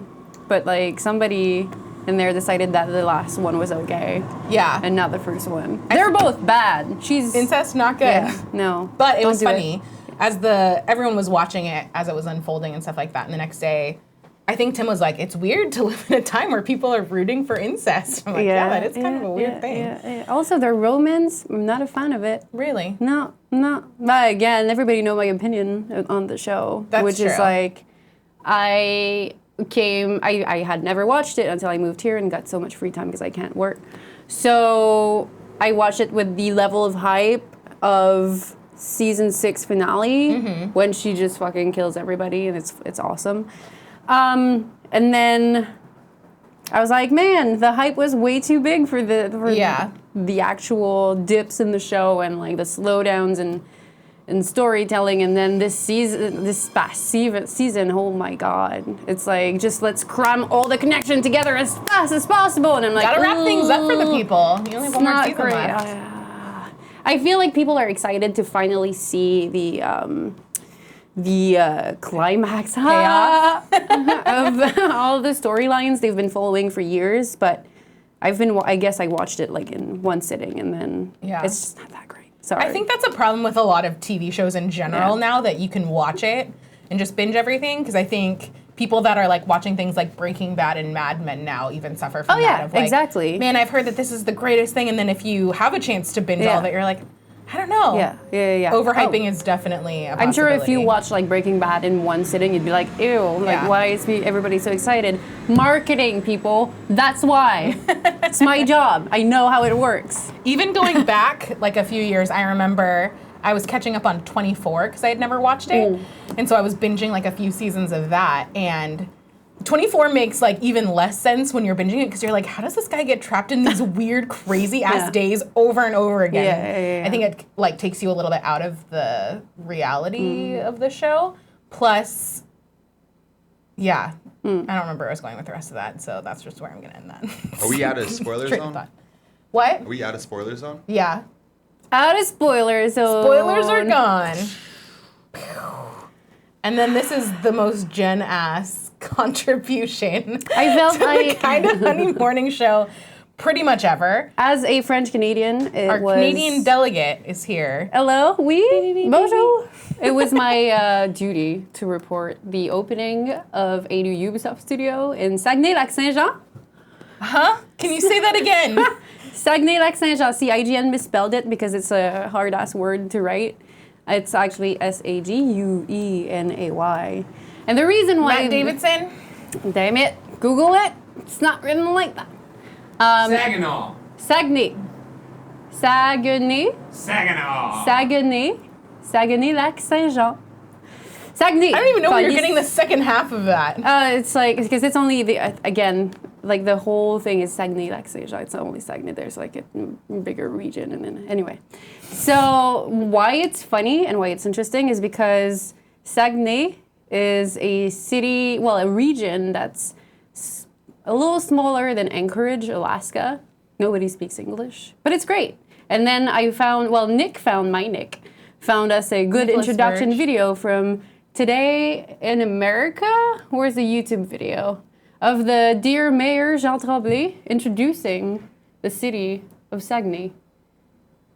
Speaker 2: but, like, somebody in there decided that the last one was okay.
Speaker 1: Yeah.
Speaker 2: And not the first one. They're both bad. She's...
Speaker 1: Incest, not good.
Speaker 2: Yeah, no.
Speaker 1: But it
Speaker 2: Don't
Speaker 1: was
Speaker 2: do
Speaker 1: funny. As everyone was watching it as it was unfolding and stuff like that, and the next day, I think Tim was like, it's weird to live in a time where people are rooting for incest. I'm like, yeah, that is kind of a weird thing.
Speaker 2: Yeah. Also, their romance, I'm not a fan of it.
Speaker 1: Really?
Speaker 2: No. But again, everybody know my opinion on the show.
Speaker 1: That's
Speaker 2: which is
Speaker 1: true.
Speaker 2: like, I had never watched it until I moved here and got so much free time because I can't work. So I watched it with the level of hype of season 6 finale when she just fucking kills everybody, and it's awesome. And then I was like, man, the hype was way too big for the actual dips in the show and like the slowdowns and storytelling. And then this past season, oh my god, it's like just let's cram all the connection together as fast as possible. And I'm like,
Speaker 1: Gotta wrap things up for the people. You only have one more season
Speaker 2: great.
Speaker 1: left.
Speaker 2: I feel like people are excited to finally see the climax
Speaker 1: Payoff.
Speaker 2: of all the storylines they've been following for years. But I guess I watched it like in one sitting, and then it's just not that great. Sorry.
Speaker 1: I think that's a problem with a lot of TV shows in general now, that you can watch it and just binge everything, because I think people that are like watching things like Breaking Bad and Mad Men now even suffer from that. Of like,
Speaker 2: exactly.
Speaker 1: Man, I've heard that this is the greatest thing, and then if you have a chance to binge all of it, you're like, I don't know.
Speaker 2: Yeah.
Speaker 1: Overhyping is definitely a possibility.
Speaker 2: I'm sure if you watch like Breaking Bad in one sitting, you'd be like, ew, like why is everybody so excited? Marketing, people, that's why. It's my job. I know how it works.
Speaker 1: Even going back like a few years, I remember I was catching up on 24 because I had never watched it. And so I was binging like a few seasons of that, and 24 makes like even less sense when you're binging it, because you're like, how does this guy get trapped in these weird, crazy ass days over and over again? I think it like takes you a little bit out of the reality of the show. Plus, I don't remember where I was going with the rest of that, so that's just where I'm gonna end that.
Speaker 8: Are we out of spoiler zone?
Speaker 1: What?
Speaker 8: Are we out of spoiler zone?
Speaker 1: Yeah.
Speaker 2: Out of spoiler zone.
Speaker 1: Spoilers are gone. And then this is the most Jen ass contribution
Speaker 2: I felt
Speaker 1: to
Speaker 2: like
Speaker 1: the kind of Honey morning show pretty much ever.
Speaker 2: As a French Canadian,
Speaker 1: Our Canadian delegate is here.
Speaker 2: Hello, oui, bonjour. It was my duty to report the opening of a new Ubisoft studio in Saguenay-Lac-Saint-Jean.
Speaker 1: Huh? Can you say that again?
Speaker 2: Saguenay-Lac-Saint-Jean. See, IGN misspelled it because it's a hard-ass word to write. It's actually Saguenay. And the reason why...
Speaker 1: Matt Davidson?
Speaker 2: Damn it. Google it. It's not written like that.
Speaker 3: Saginaw.
Speaker 2: Saguenay. Saguenay.
Speaker 3: Saginaw.
Speaker 2: Saguenay. Saguenay-Lac-Saint-Jean. Saguenay.
Speaker 1: I don't even know where you're getting the second half of that.
Speaker 2: It's like, because it's only, again, like the whole thing is Saguenay-Lac-Saint-Jean. It's not only Saguenay. There's like a bigger region. And then, anyway. So why it's funny and why it's interesting is because Saguenay is a city, well, a region that's a little smaller than Anchorage, Alaska. Nobody speaks English, but it's great. And then Nick found us a good
Speaker 1: Nicholas
Speaker 2: introduction
Speaker 1: Verge.
Speaker 2: video from Today in America. Where's the YouTube video? Of the Dear Mayor Jean Tremblay introducing the city of Saguenay.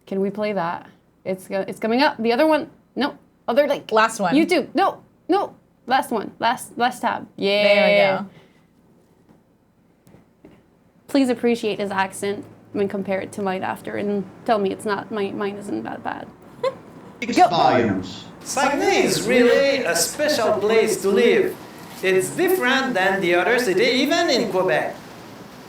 Speaker 2: Can we play that? It's coming up. The other one, no. Other like
Speaker 1: Last one.
Speaker 2: YouTube, no. Last one, last tab. Yeah.
Speaker 1: There we go.
Speaker 2: Please appreciate his accent and compare it to mine after, and tell me it's not mine isn't that bad.
Speaker 7: Volumes.
Speaker 9: Saguenay is really a special place to live. It's different than the other city, even in Quebec.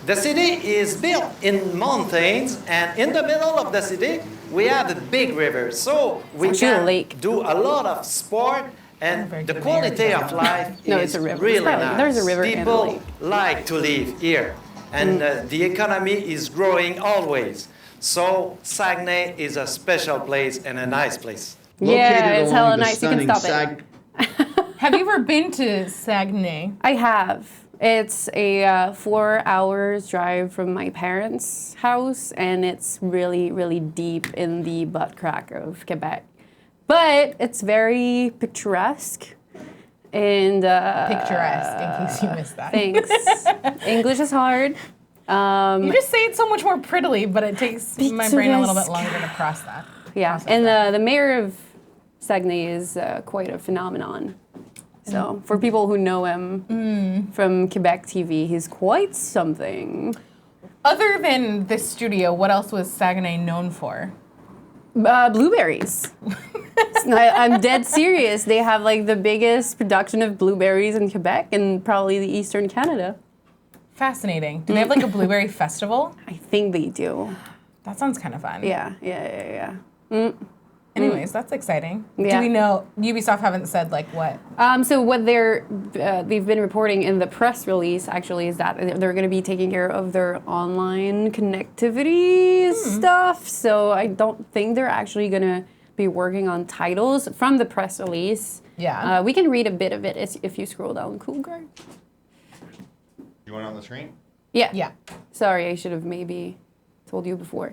Speaker 9: The city is built in mountains, and in the middle of the city, we have a big river. So we
Speaker 2: It's actually a
Speaker 9: can
Speaker 2: lake.
Speaker 9: do a lot of sport, and
Speaker 1: Very
Speaker 9: the
Speaker 1: good
Speaker 9: quality
Speaker 1: area.
Speaker 9: of life
Speaker 2: No,
Speaker 9: is
Speaker 2: it's a river.
Speaker 9: really
Speaker 2: It's probably-
Speaker 9: nice.
Speaker 2: there's a river and a
Speaker 9: People
Speaker 2: lake.
Speaker 9: like to live here, and the economy is growing always. So Saguenay is a special place and a nice place.
Speaker 2: Yeah, it's hella
Speaker 7: along the
Speaker 2: nice. You can
Speaker 7: stunning
Speaker 2: stop it.
Speaker 1: Have you ever been to Saguenay?
Speaker 2: I have. It's a 4 hours drive from my parents' house, and it's really, really deep in the butt crack of Quebec. But it's very picturesque. And
Speaker 1: Picturesque, in case you missed that.
Speaker 2: thanks. English is hard.
Speaker 1: You just say it so much more prettily, but it takes my brain a little bit longer to process that.
Speaker 2: Yeah, and the mayor of Saguenay is quite a phenomenon. So for people who know him from Quebec TV, he's quite something.
Speaker 1: Other than this studio, what else was Saguenay known for?
Speaker 2: Blueberries. I'm dead serious. They have like the biggest production of blueberries in Quebec and probably the Eastern Canada.
Speaker 1: Fascinating. Do they have like a blueberry festival?
Speaker 2: I think they do.
Speaker 1: That sounds kind of fun.
Speaker 2: Yeah.
Speaker 1: Anyways, that's exciting.
Speaker 2: Yeah.
Speaker 1: Do we know, Ubisoft haven't said like what?
Speaker 2: So what they've been reporting in the press release actually is that they're going to be taking care of their online connectivity stuff. So I don't think they're actually going to be working on titles from the press release.
Speaker 1: Yeah.
Speaker 2: We can read a bit of it if you scroll down. Cool, Greg?
Speaker 8: You want it on the screen?
Speaker 2: Yeah.
Speaker 1: Yeah.
Speaker 2: Sorry, I should have maybe told you before.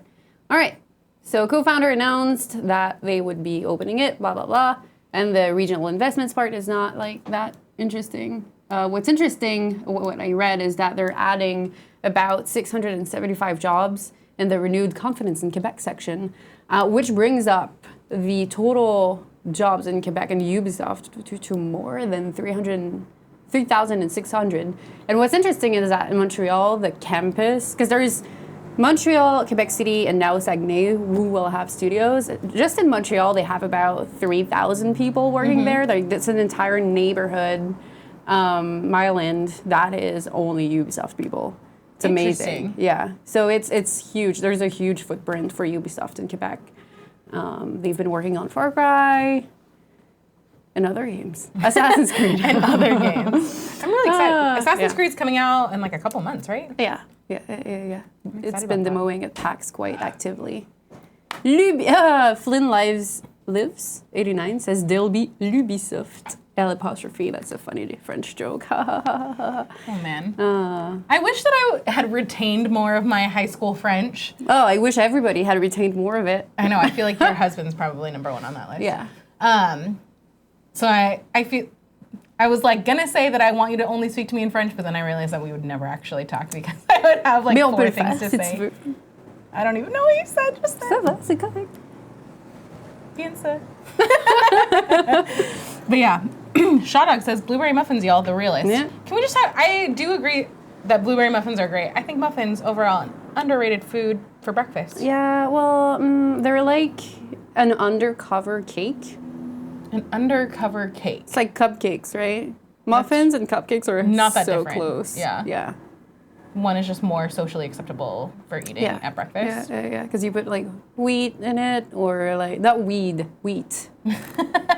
Speaker 2: All right. So co-founder announced that they would be opening it, blah, blah, blah. And the regional investments part is not like that interesting. What's interesting, what I read, is that they're adding about 675 jobs in the renewed confidence in Quebec section, which brings up the total jobs in Quebec and Ubisoft to more than 3,600. And what's interesting is that in Montreal, the campus, because there's Montreal, Quebec City, and now Saguenay, who will have studios. Just in Montreal, they have about 3,000 people working there. That's an entire neighborhood, mile end, that is only Ubisoft people. It's amazing. Yeah, so it's huge. There's a huge footprint for Ubisoft in Quebec. They've been working on Far Cry and other games. Assassin's Creed.
Speaker 1: And other games. I'm really excited. Assassin's Creed's coming out in like a couple months, right?
Speaker 2: Yeah. It's been demoing at PAX quite actively. Flynn lives 89 says they'll be Ubisoft. L apostrophe. That's a funny French joke.
Speaker 1: Oh man. I wish that I had retained more of my high school French.
Speaker 2: Oh, I wish everybody had retained more of it.
Speaker 1: I know. I feel like your husband's probably number one on that list.
Speaker 2: Yeah.
Speaker 1: So I feel. I was like gonna say that I want you to only speak to me in French, but then I realized that we would never actually talk because I would have like 4 things to say. I don't even know what you said just then.
Speaker 2: Ça va, c'est correct.
Speaker 1: Bien sûr. But yeah, Shawdog says blueberry muffins, y'all, the realest.
Speaker 2: Yeah.
Speaker 1: Can we just have? I do agree that blueberry muffins are great. I think muffins overall an underrated food for breakfast.
Speaker 2: Yeah, well, they're like an undercover cake.
Speaker 1: An undercover cake.
Speaker 2: It's like cupcakes, right? Muffins and cupcakes are
Speaker 1: not that
Speaker 2: so
Speaker 1: different.
Speaker 2: close.
Speaker 1: Yeah. One is just more socially acceptable for eating at breakfast.
Speaker 2: Yeah, because you put like wheat in it or like, not wheat.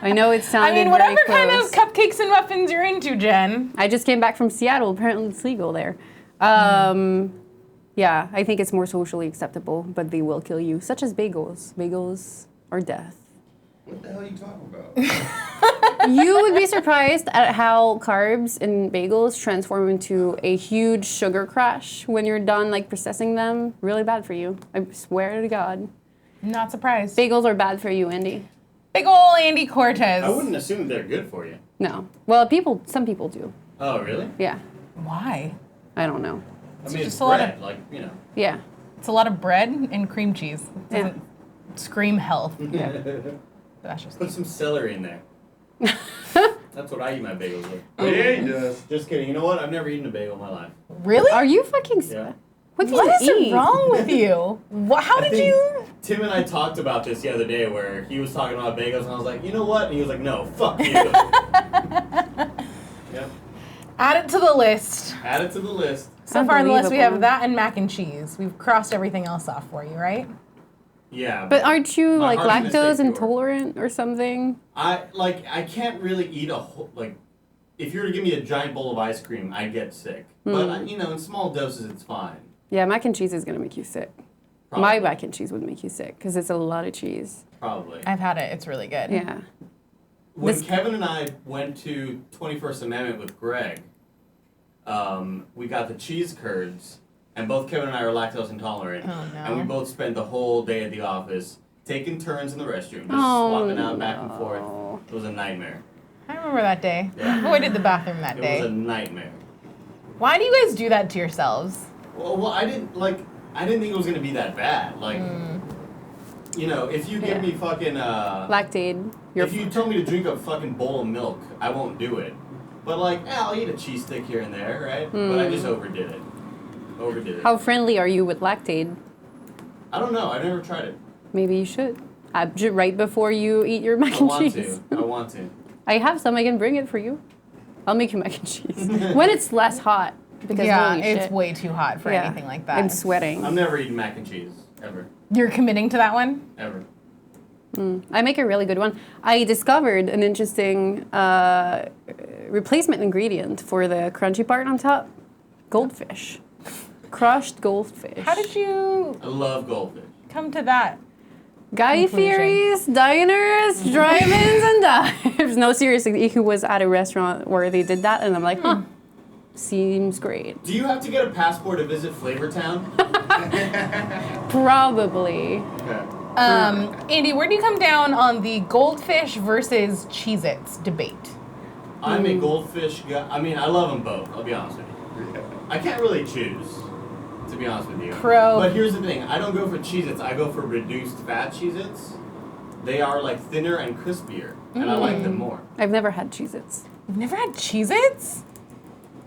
Speaker 2: I know it sounded
Speaker 1: I mean, whatever
Speaker 2: very
Speaker 1: kind
Speaker 2: close.
Speaker 1: of cupcakes and muffins you're into, Jen.
Speaker 2: I just came back from Seattle. Apparently it's legal there. Yeah, I think it's more socially acceptable, but they will kill you, such as bagels. Bagels are death.
Speaker 8: What the hell are you talking about?
Speaker 2: You would be surprised at how carbs in bagels transform into a huge sugar crash when you're done like processing them. Really bad for you. I swear to God.
Speaker 1: Not surprised.
Speaker 2: Bagels are bad for you, Andy.
Speaker 1: Big ol' Andy Cortez.
Speaker 10: I wouldn't assume they're good for you.
Speaker 2: No. Well, some people do.
Speaker 10: Oh, really?
Speaker 2: Yeah.
Speaker 1: Why?
Speaker 2: I don't know.
Speaker 10: I mean, it's
Speaker 1: just a lot
Speaker 10: bread,
Speaker 1: of-
Speaker 10: like, you know.
Speaker 2: Yeah.
Speaker 1: It's a lot of bread and cream cheese. It doesn't scream health.
Speaker 2: Yeah.
Speaker 1: That's just
Speaker 10: Put some celery in there. That's what I eat my bagels with.
Speaker 8: Yeah, he does.
Speaker 10: Just kidding. You know what? I've never eaten a bagel in my life.
Speaker 1: really?
Speaker 2: Are you fucking...
Speaker 10: Yeah.
Speaker 2: What do
Speaker 1: What
Speaker 2: you
Speaker 1: is
Speaker 2: eat?
Speaker 1: wrong with you? How did you?
Speaker 10: Tim and I talked about this the other day where he was talking about bagels and I was like, you know what? And he was like, no, fuck you. Yep.
Speaker 1: Add it to the list.
Speaker 10: Add it to the list.
Speaker 1: So far on the list, we have
Speaker 2: Unbelievable.
Speaker 1: that and mac and cheese. We've crossed everything else off for you, right?
Speaker 10: Yeah.
Speaker 2: But aren't you
Speaker 10: My
Speaker 2: like
Speaker 10: heart's gonna
Speaker 2: lactose
Speaker 10: stay pure.
Speaker 2: intolerant or something?
Speaker 10: I can't really eat a whole, like, if you were to give me a giant bowl of ice cream, I'd get sick. But, you know, in small doses, it's fine.
Speaker 2: Yeah, mac and cheese is gonna make you sick.
Speaker 10: Probably.
Speaker 2: My mac and cheese would make you sick because it's a lot of cheese.
Speaker 10: Probably.
Speaker 1: I've had it. It's really good.
Speaker 2: Yeah.
Speaker 10: When
Speaker 2: This-
Speaker 10: Kevin and I went to 21st Amendment with Greg, we got the cheese curds, and both Kevin and I are lactose intolerant.
Speaker 1: Oh, no.
Speaker 10: And we both spent the whole day at the office taking turns in the restroom, just
Speaker 2: Oh,
Speaker 10: swapping out back and forth.
Speaker 2: no.
Speaker 10: It was a nightmare.
Speaker 1: I remember that day.
Speaker 10: Yeah.
Speaker 1: Avoided the bathroom that
Speaker 10: It
Speaker 1: day.
Speaker 10: was a nightmare.
Speaker 1: Why do you guys do that to yourselves?
Speaker 10: Well, I didn't think it was gonna be that bad. Like, you know, if you give me fucking
Speaker 2: Lactate.
Speaker 10: if you told me to drink a fucking bowl of milk, I won't do it. But like, I'll eat a cheese stick here and there, right? But I just overdid it.
Speaker 2: How friendly are you with lactate?
Speaker 10: I don't know. I never tried it.
Speaker 2: Maybe you should. Right before you eat your mac
Speaker 10: I
Speaker 2: and
Speaker 10: want
Speaker 2: cheese.
Speaker 10: to. I want to.
Speaker 2: I have some. I can bring it for you. I'll make you mac and cheese when it's less hot. Because
Speaker 1: Yeah,
Speaker 2: holy
Speaker 1: it's
Speaker 2: shit.
Speaker 1: way too hot for anything like that.
Speaker 2: I'm sweating.
Speaker 10: I'm never eating mac and cheese ever,
Speaker 1: You're committing to that one?
Speaker 10: ever.
Speaker 2: I make a really good one. I discovered an interesting replacement ingredient for the crunchy part on top. Goldfish. Crushed goldfish.
Speaker 1: How did you
Speaker 10: I love goldfish.
Speaker 1: come to that?
Speaker 2: Guy
Speaker 1: conclusion?
Speaker 2: Fieri's, diners, drive-ins, and dives. No, seriously, he was at a restaurant where they did that, and I'm like, huh, seems great.
Speaker 10: Do you have to get a passport to visit Flavortown?
Speaker 2: Probably.
Speaker 10: Okay.
Speaker 1: Andy, where do you come down on the goldfish versus Cheez-Its debate?
Speaker 10: I'm a goldfish guy. I mean, I love them both. I'll be honest with you. I can't really choose, to be honest with you.
Speaker 1: Pro.
Speaker 10: But here's the thing. I don't go for Cheez-Its. I go for reduced fat Cheez-Its. They are like thinner and crispier, and I like them more.
Speaker 2: I've never had Cheez-Its.
Speaker 1: You've never had Cheez-Its?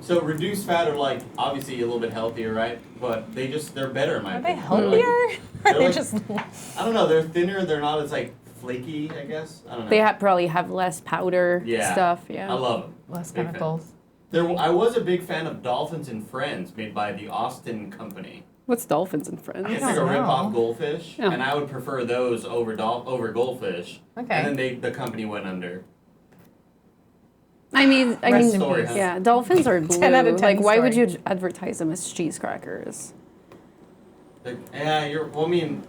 Speaker 10: So reduced fat are like obviously a little bit healthier, right? But they're better in my
Speaker 1: Are they
Speaker 10: opinion.
Speaker 1: healthier? Or
Speaker 10: They're
Speaker 1: are they
Speaker 10: like-
Speaker 1: just...
Speaker 10: I don't know. They're thinner. They're not as like flaky. I guess. I don't know.
Speaker 2: They probably have less powder stuff, yeah.
Speaker 10: I love them.
Speaker 1: Less
Speaker 10: Big
Speaker 1: chemicals.
Speaker 10: I was a big fan of Dolphins and Friends, made by the Austin Company.
Speaker 2: What's Dolphins and Friends?
Speaker 10: It's
Speaker 1: don't
Speaker 10: like a
Speaker 1: know.
Speaker 10: rip-off goldfish,
Speaker 2: Oh.
Speaker 10: and I would prefer those over goldfish.
Speaker 1: Okay.
Speaker 10: And then the company went under.
Speaker 2: I mean,
Speaker 1: Rest in
Speaker 10: peace.
Speaker 2: yeah, dolphins are blue.
Speaker 1: 10 out of 10
Speaker 2: Like, why would
Speaker 1: story.
Speaker 2: you advertise them as cheese crackers?
Speaker 10: Well, I mean,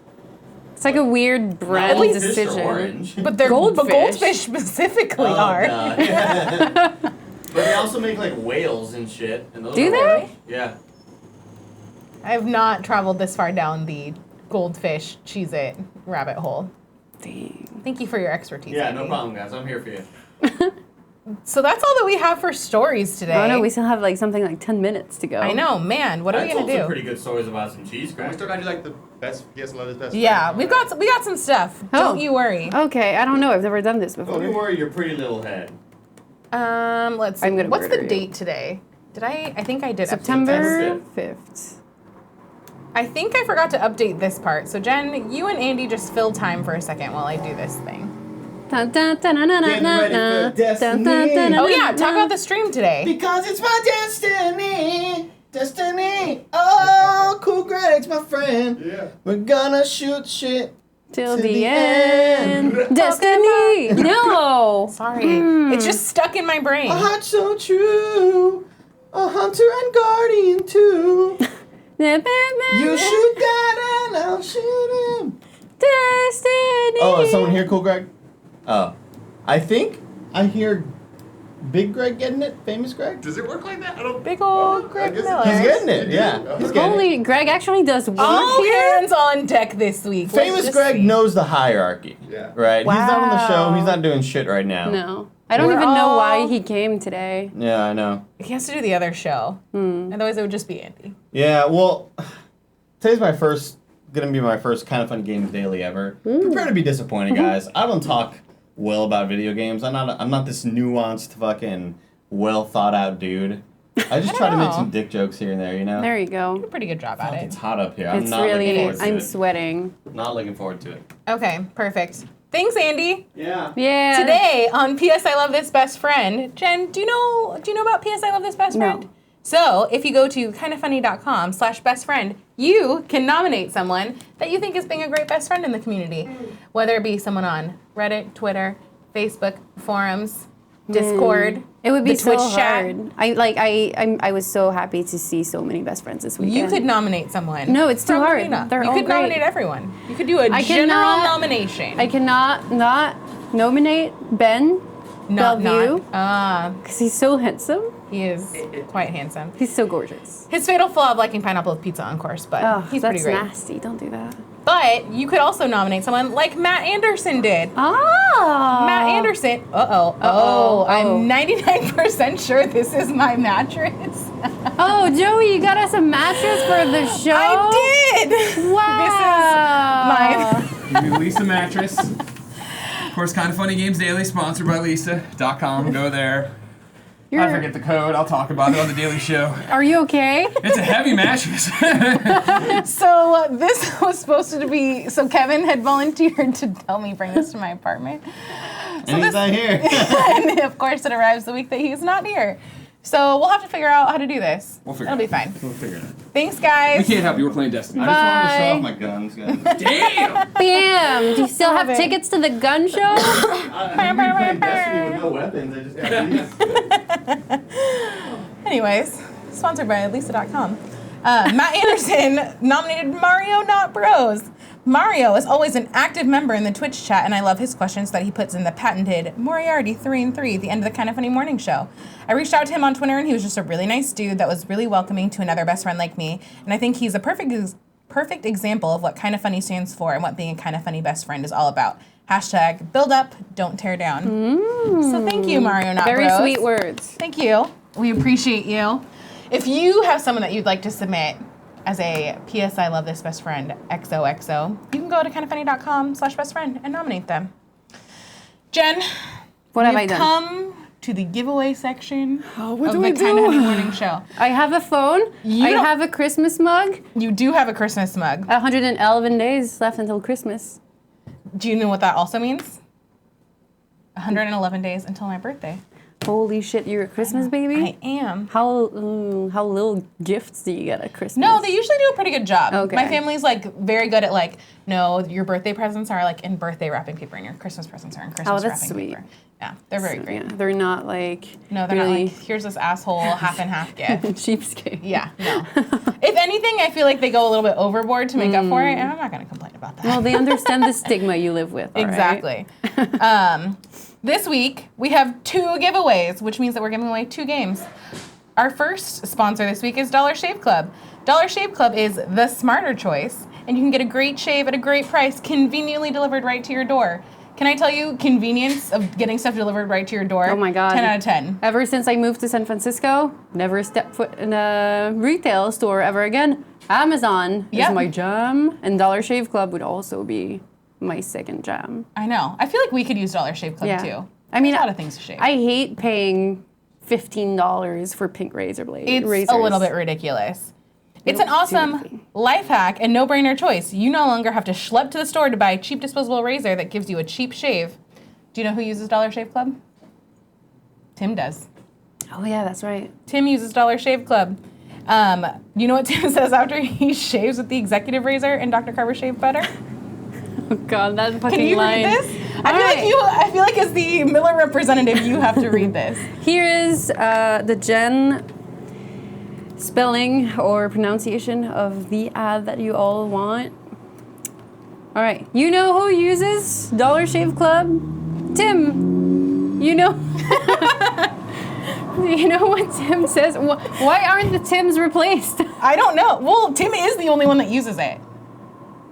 Speaker 2: It's like a weird brand
Speaker 10: goldfish are
Speaker 2: decision.
Speaker 10: orange.
Speaker 1: But they're
Speaker 2: Goldfish.
Speaker 1: But goldfish specifically
Speaker 10: Oh,
Speaker 1: are.
Speaker 10: God. But they also make like whales and shit. And those
Speaker 2: Do
Speaker 10: are
Speaker 2: they?
Speaker 10: orange. Yeah.
Speaker 1: I have not traveled this far down the goldfish Cheez-It rabbit hole.
Speaker 2: Dang.
Speaker 1: Thank you for your expertise.
Speaker 10: Yeah,
Speaker 1: Andy.
Speaker 10: no problem, guys. I'm here for you.
Speaker 1: So that's all that we have for stories today.
Speaker 2: Oh no, we still have like something like 10 minutes to go.
Speaker 1: I know, man. What are
Speaker 10: I
Speaker 1: we gonna
Speaker 10: told some
Speaker 1: do?
Speaker 10: pretty good stories about some cheese
Speaker 8: We
Speaker 10: crackers.
Speaker 8: still gotta do like the best PS Love is best.
Speaker 1: Yeah,
Speaker 8: friend.
Speaker 1: we got some stuff.
Speaker 2: Oh.
Speaker 1: Don't you worry.
Speaker 2: Okay, I don't know. I've never done this
Speaker 10: Don't
Speaker 2: before.
Speaker 10: you worry your pretty little head.
Speaker 1: Let's see.
Speaker 2: I'm gonna
Speaker 1: What's the
Speaker 2: murder you.
Speaker 1: date today? Did I think I did update
Speaker 2: September
Speaker 1: this.
Speaker 2: 5th.
Speaker 1: I think I forgot to update this part. So Jen, you and Andy just fill time for a second while I do this thing.
Speaker 2: Dun, dun, dun, dun, dun,
Speaker 10: Getting
Speaker 2: dun,
Speaker 10: ready for
Speaker 2: dun,
Speaker 10: destiny.
Speaker 2: dun, dun, dun,
Speaker 1: Oh yeah,
Speaker 2: dun,
Speaker 1: talk
Speaker 2: dun.
Speaker 1: about the stream today.
Speaker 10: Because it's my destiny. Destiny. Oh, cool Greg's my friend.
Speaker 8: Yeah.
Speaker 10: We're gonna shoot shit.
Speaker 2: Till
Speaker 10: to
Speaker 2: the
Speaker 10: the
Speaker 2: end.
Speaker 10: end.
Speaker 2: Destiny. No.
Speaker 1: Sorry, it's just stuck in my brain.
Speaker 10: A heart so true. A hunter and guardian too. You shoot that and I'll shoot him.
Speaker 2: Destiny.
Speaker 10: Oh, is someone here, cool Greg? Oh. I think I hear Big Greg getting it. Famous Greg?
Speaker 8: Does it work like that? I don't.
Speaker 1: Big ol'
Speaker 8: I
Speaker 1: Greg
Speaker 8: guess it
Speaker 1: Miller.
Speaker 8: does.
Speaker 10: He's getting it,
Speaker 8: You do?
Speaker 10: yeah.
Speaker 8: Oh.
Speaker 10: He's getting it.
Speaker 2: Holy, Greg actually does work
Speaker 1: All
Speaker 2: here.
Speaker 1: hands on deck this week. Let's
Speaker 10: Famous
Speaker 1: just
Speaker 10: Greg
Speaker 1: see.
Speaker 10: knows the hierarchy.
Speaker 8: Yeah.
Speaker 10: Right? He's not on the show.
Speaker 1: Wow.
Speaker 10: He's not doing shit right now.
Speaker 2: No. I don't
Speaker 1: We're
Speaker 2: even know why
Speaker 1: all-
Speaker 2: he came today.
Speaker 10: Yeah, I know.
Speaker 1: He has to do the other show. Otherwise, it would just be Andy.
Speaker 10: Yeah, well, today's gonna be my first Kind of Fun Games daily ever. Prepare to be disappointed, guys. I don't talk well about video games. I'm not this nuanced fucking well thought out dude. I just try to make
Speaker 1: know.
Speaker 10: some dick jokes here and there, you know?
Speaker 2: There you
Speaker 1: Did a
Speaker 2: go.
Speaker 1: pretty good job at
Speaker 10: It's
Speaker 1: it.
Speaker 10: hot up here. I'm
Speaker 2: It's
Speaker 10: not looking
Speaker 2: really,
Speaker 10: forward to
Speaker 2: I'm
Speaker 10: it.
Speaker 2: sweating.
Speaker 10: Not looking forward to it.
Speaker 1: Okay, perfect. Thanks, Andy.
Speaker 10: Yeah.
Speaker 2: Yeah.
Speaker 1: Today on PS I Love This Best Friend, Jen, do you know about PS I Love This Best
Speaker 2: No.
Speaker 1: Friend? So if you go to kindoffunny.com/bestfriend, you can nominate someone that you think is being a great best friend in the community, whether it be someone on Reddit, Twitter, Facebook, forums, Discord.
Speaker 2: It would be
Speaker 1: the
Speaker 2: so
Speaker 1: Twitch chat.
Speaker 2: hard. I was so happy to see so many best friends this weekend.
Speaker 1: You could nominate someone.
Speaker 2: No, it's too
Speaker 1: from
Speaker 2: hard.
Speaker 1: Arena.
Speaker 2: They're
Speaker 1: you
Speaker 2: all
Speaker 1: could
Speaker 2: great.
Speaker 1: nominate everyone. You could do a
Speaker 2: I
Speaker 1: general
Speaker 2: cannot-
Speaker 1: nomination.
Speaker 2: I cannot not nominate Ben Bellevue because he's so handsome.
Speaker 1: He is quite handsome.
Speaker 2: He's so gorgeous.
Speaker 1: His fatal flaw of liking pineapple with pizza, of course, but
Speaker 2: Oh,
Speaker 1: he's
Speaker 2: that's
Speaker 1: pretty great.
Speaker 2: nasty. Don't do that.
Speaker 1: But you could also nominate someone like Matt Anderson did.
Speaker 2: Ah.
Speaker 1: Matt Anderson. I'm 99% sure this is my mattress.
Speaker 2: Oh, Joey, you got us a mattress for the show?
Speaker 1: I did.
Speaker 2: Wow.
Speaker 1: This is my.
Speaker 3: New Lisa mattress. Of course, Kind of Funny Games Daily, sponsored by Lisa.com. Go there. I forget the code. I'll talk about it on the Daily Show.
Speaker 2: Are you okay?
Speaker 3: It's a heavy mattress.
Speaker 1: So this was supposed to be. So Kevin had volunteered to tell me bring this to my apartment.
Speaker 10: And he's not here.
Speaker 1: And of course, it arrives the week that he's not here. So we'll have to figure out how to do this.
Speaker 3: We'll figure
Speaker 1: It'll be
Speaker 3: it out.
Speaker 1: fine.
Speaker 3: We'll figure it out.
Speaker 1: Thanks, guys.
Speaker 3: We can't help you. We're playing Destiny.
Speaker 10: I just wanted to show
Speaker 2: Bye.
Speaker 10: off my guns, guys.
Speaker 3: Damn!
Speaker 2: Bam! Do you still have
Speaker 1: Love it.
Speaker 2: tickets to the gun show?
Speaker 10: I'm playing Destiny with no weapons. I just got these.
Speaker 1: Anyways, sponsored by Lisa.com. Matt Anderson nominated Mario Not Bros. Mario is always an active member in the Twitch chat, and I love his questions that he puts in the patented Moriarty 3 and 3 at the end of the Kinda Funny morning show. I reached out to him on Twitter, and he was just a really nice dude that was really welcoming to another best friend like me, and I think he's a perfect example of what Kinda Funny stands for and what being a Kinda Funny best friend is all about. Hashtag build up, don't tear down. So thank you, Mario Not
Speaker 2: Very
Speaker 1: Bros.
Speaker 2: sweet words.
Speaker 1: Thank you. We appreciate you. If you have someone that you'd like to submit as a P.S. I love this best friend, XOXO, you can go to kindafunny.com/bestfriend and nominate them. Jen,
Speaker 2: What have I
Speaker 1: we've
Speaker 2: done?
Speaker 1: come to the giveaway section
Speaker 2: what
Speaker 1: of
Speaker 2: do
Speaker 1: the
Speaker 2: I
Speaker 1: Kinda
Speaker 2: do?
Speaker 1: Funny morning show.
Speaker 2: I have a phone.
Speaker 1: You
Speaker 2: I
Speaker 1: don't-
Speaker 2: have a Christmas mug.
Speaker 1: You do have a Christmas mug.
Speaker 2: 111 days left until Christmas.
Speaker 1: Do you know what that also means? 111 days until my birthday.
Speaker 2: Holy shit, you're a Christmas baby?
Speaker 1: I am.
Speaker 2: How little gifts do you get at Christmas?
Speaker 1: No, they usually do a pretty good job.
Speaker 2: Okay.
Speaker 1: My family's like very good at like, no, your birthday presents are like in birthday wrapping paper and your Christmas presents are in Christmas
Speaker 2: that's
Speaker 1: wrapping
Speaker 2: sweet.
Speaker 1: paper. Yeah, they're very great.
Speaker 2: Yeah, they're not like
Speaker 1: No, they're
Speaker 2: really
Speaker 1: not like, here's this asshole half and half gift.
Speaker 2: cheapskate.
Speaker 1: Yeah, no. If anything, I feel like they go a little bit overboard to make up for it, and I'm not going to complain about that.
Speaker 2: Well, they understand the stigma you live with. all right?
Speaker 1: Exactly. This week, we have 2 giveaways, which means that we're giving away 2 games. Our first sponsor this week is Dollar Shave Club. Dollar Shave Club is the smarter choice, and you can get a great shave at a great price, conveniently delivered right to your door. Can I tell you, convenience of getting stuff delivered right to your door?
Speaker 2: Oh my God.
Speaker 1: 10 out of 10.
Speaker 2: Ever since I moved to San Francisco, never stepped foot in a retail store ever again. Amazon
Speaker 1: Yep.
Speaker 2: is my jam, and Dollar Shave Club would also be my second jam.
Speaker 1: I know. I feel like we could use Dollar Shave Club, too.
Speaker 2: I mean,
Speaker 1: There's a lot of things to shave.
Speaker 2: I hate paying $15 for pink razor blades.
Speaker 1: It's a little bit ridiculous. It's an awesome life hack and no-brainer choice. You no longer have to schlep to the store to buy a cheap disposable razor that gives you a cheap shave. Do you know who uses Dollar Shave Club? Tim does.
Speaker 2: Oh yeah, that's right.
Speaker 1: Tim uses Dollar Shave Club. You know what Tim says after he shaves with the executive razor in Dr. Carver's shave butter?
Speaker 2: Oh God, that fucking
Speaker 1: Can you
Speaker 2: line.
Speaker 1: read this? I feel like as the Miller representative, you have to read this.
Speaker 2: Here is the Jen spelling or pronunciation of the ad that you all want. All right, you know who uses Dollar Shave Club? Tim. You know. You know what Tim says? Why aren't the Tims replaced?
Speaker 1: I don't know. Well, Tim is the only one that uses it,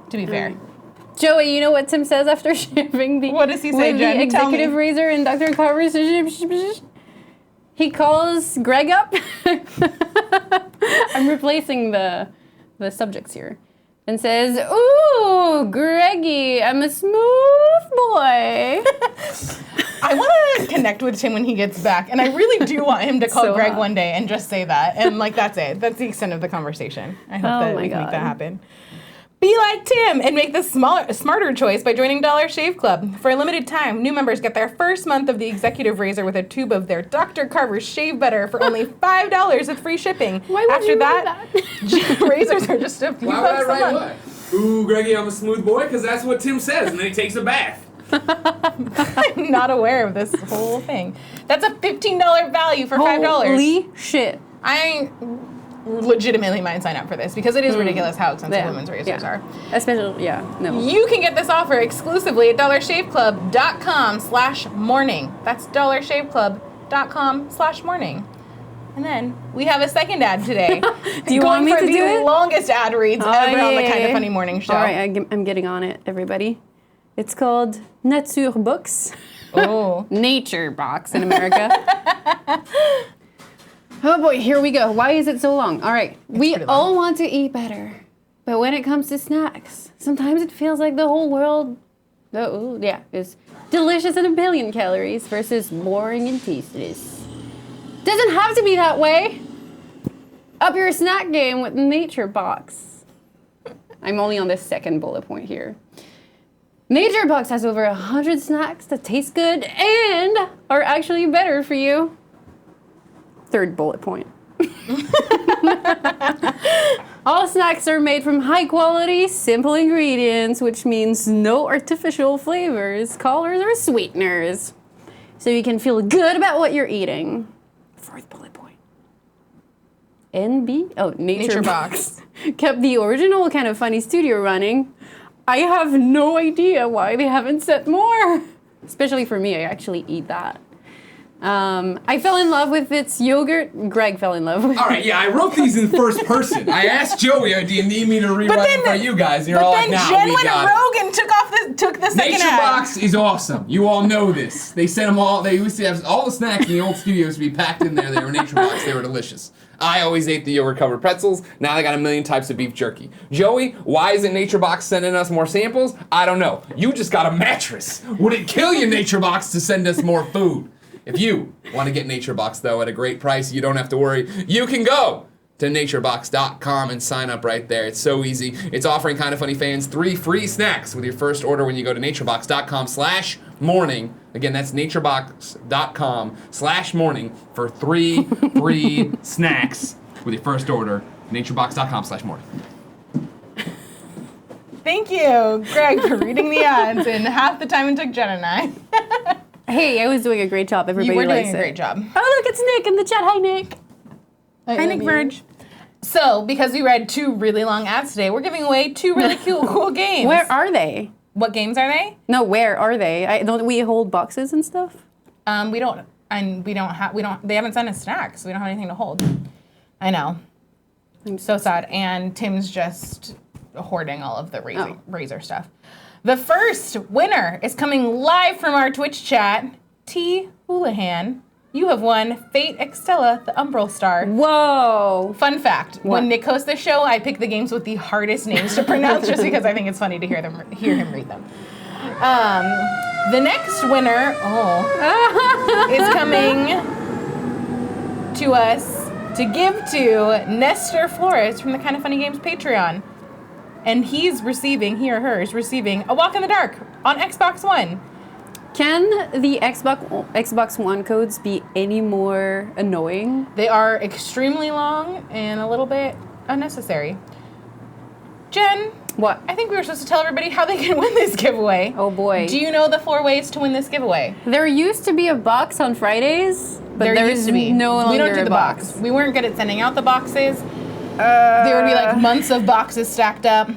Speaker 1: to be fair.
Speaker 2: Joey, you know what Tim says after shaving the
Speaker 1: What does he say,
Speaker 2: with
Speaker 1: Jen?
Speaker 2: the
Speaker 1: Tell me.
Speaker 2: executive razor in Dr. Carver's? He calls Greg up. I'm replacing the subjects here, and says, "Ooh, Greggy, I'm a smooth boy."
Speaker 1: I want to connect with Tim when he gets back, and I really do want him to call
Speaker 2: So
Speaker 1: Greg
Speaker 2: hot.
Speaker 1: one day and just say that, and like that's it. That's the extent of the conversation. I hope
Speaker 2: Oh
Speaker 1: that
Speaker 2: my
Speaker 1: we can make
Speaker 2: God.
Speaker 1: that happen. Be like Tim and make the smarter choice by joining Dollar Shave Club. For a limited time, new members get their first month of the executive razor with a tube of their Dr. Carver's shave butter for only $5 with free shipping.
Speaker 2: Why would
Speaker 1: After
Speaker 2: you
Speaker 1: that, razors are just a few
Speaker 3: Why would I
Speaker 1: bucks a
Speaker 3: write
Speaker 1: month.
Speaker 3: what? Ooh, Greggy, I'm a smooth boy, because that's what Tim says, and then he takes a bath.
Speaker 1: I'm not aware of this whole thing. That's a $15 value for $5.
Speaker 2: Holy shit!
Speaker 1: I legitimately might sign up for this because it is ridiculous how expensive women's razors are.
Speaker 2: Especially, no.
Speaker 1: You can get this offer exclusively at dollarshaveclub.com/morning. That's dollarshaveclub.com/morning. And then we have a second ad today.
Speaker 2: Do you want me to do
Speaker 1: the
Speaker 2: it?
Speaker 1: longest ad reads ever on the
Speaker 2: yeah.
Speaker 1: Kinda Funny morning show.
Speaker 2: All right, I'm getting on it, everybody. It's called Nature Books.
Speaker 1: Oh.
Speaker 2: Nature Box in America. Oh boy, here we go. Why is it so long? All right, we
Speaker 1: pretty long.
Speaker 2: all want to eat better, but when it comes to snacks, sometimes it feels like the whole world, is delicious and a billion calories versus boring and tasteless. Doesn't have to be that way. Up your snack game with Nature Box. I'm only on the second bullet point here. Nature Box has over 100 snacks that taste good and are actually better for you. Third bullet point. All snacks are made from high quality, simple ingredients, which means no artificial flavors, colors, or sweeteners. So you can feel good about what you're eating. Fourth bullet point. Nature Box kept the original Kind of Funny studio running. I have no idea why they haven't said more. Especially for me, I actually eat that. I fell in love with its yogurt. Greg fell in love with it.
Speaker 3: All right, yeah, I wrote these in first person. I asked Joey, do you need me to rewrite it for you guys? And you're all like, nah,
Speaker 1: Jen
Speaker 3: we
Speaker 1: went
Speaker 3: got it.
Speaker 1: rogue and took the second
Speaker 3: Nature
Speaker 1: ad.
Speaker 3: Box is awesome. You all know this. They sent them all. They used to have all the snacks in the old studios to be packed in there. They were Nature Box. They were delicious. I always ate the yogurt-covered pretzels. Now they got a million types of beef jerky. Joey, why isn't Nature Box sending us more samples? I don't know. You just got a mattress. Would it kill you, Nature Box, to send us more food? If you want to get Nature Box, though, at a great price, you don't have to worry. You can go to naturebox.com and sign up right there. It's so easy. It's offering Kind of Funny fans 3 free snacks with your first order when you go to naturebox.com/morning. Again, that's naturebox.com/morning for 3 free snacks with your first order. naturebox.com/morning.
Speaker 1: Thank you, Greg, for reading the ads in half the time it took Jen and I.
Speaker 2: Hey, I was doing a great job. Everybody
Speaker 1: You were
Speaker 2: likes
Speaker 1: doing a great job.
Speaker 2: Oh, look, it's Nick in the chat. Hi, Nick.
Speaker 1: Hi, Nick Verge. So, because we read 2 really long ads today, we're giving away 2 really cool games.
Speaker 2: Where are they?
Speaker 1: What games are they?
Speaker 2: No, where are they? Don't we hold boxes and stuff?
Speaker 1: We don't, and we don't. They haven't sent us snacks. We don't have anything to hold. I know. I'm so sad. And Tim's just hoarding all of the razor stuff. The first winner is coming live from our Twitch chat. T. Houlihan. You have won Fate Extella, the Umbral Star.
Speaker 2: Whoa.
Speaker 1: Fun fact, when Nick hosts the show, I pick the games with the hardest names to pronounce just because I think it's funny to hear him read them. The next winner is coming to us to give to Nestor Flores from the Kind of Funny Games Patreon. And he or her is receiving A Walk in the Dark on Xbox One.
Speaker 2: Can the Xbox One codes be any more annoying?
Speaker 1: They are extremely long and a little bit unnecessary. Jen,
Speaker 2: what?
Speaker 1: I think we were supposed to tell everybody how they can win this giveaway.
Speaker 2: Oh boy.
Speaker 1: Do you know the 4 ways to win this giveaway?
Speaker 2: There used to be a box on Fridays, but there
Speaker 1: used to be.
Speaker 2: no longer
Speaker 1: we don't do
Speaker 2: a
Speaker 1: the
Speaker 2: box.
Speaker 1: We weren't good at sending out the boxes. There would be like months of boxes stacked up. So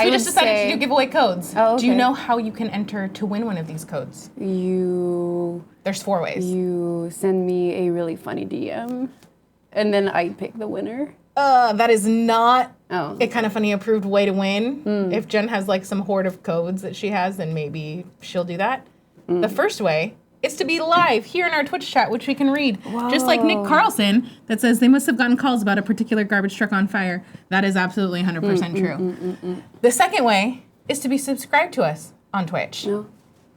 Speaker 1: we just decided to do giveaway codes.
Speaker 2: Oh, okay.
Speaker 1: Do you know how you can enter to win one of these codes? There's 4 ways.
Speaker 2: You send me a really funny DM, and then I pick the winner.
Speaker 1: That is not a Kind of Funny approved way to win. If Jen has like some hoard of codes that she has, then maybe she'll do that. The first way is to be live here in our Twitch chat, which we can read. Whoa. Just like Nick Carlson that says they must have gotten calls about a particular garbage truck on fire. That is absolutely 100% true. The second way is to be subscribed to us on Twitch. No.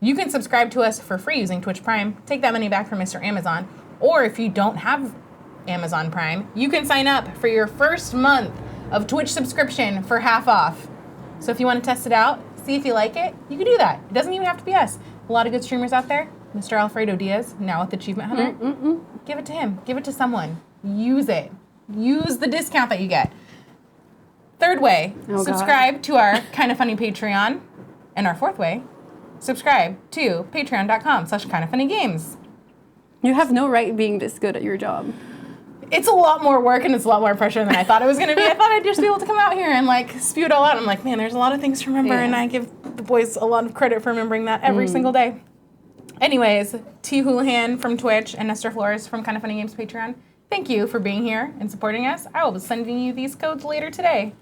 Speaker 1: You can subscribe to us for free using Twitch Prime. Take that money back from Mr. Amazon. Or if you don't have Amazon Prime, you can sign up for your first month of Twitch subscription for half off. So if you want to test it out, see if you like it, you can do that. It doesn't even have to be us. A lot of good streamers out there. Mr. Alfredo Diaz, now with Achievement Hunter. Give it to him. Give it to someone. Use it. Use the discount that you get. Third way, subscribe to our Kind of Funny Patreon. And our fourth way, subscribe to patreon.com/kindoffunnygames.
Speaker 2: You have no right being this good at your job.
Speaker 1: It's a lot more work and it's a lot more pressure than I thought it was going to be. I thought I'd just be able to come out here and like spew it all out. I'm like, man, there's a lot of things to remember, and I give the boys a lot of credit for remembering that every single day. Anyways, T. Houlihan from Twitch and Nestor Flores from Kind of Funny Games Patreon, thank you for being here and supporting us. I will be sending you these codes later today.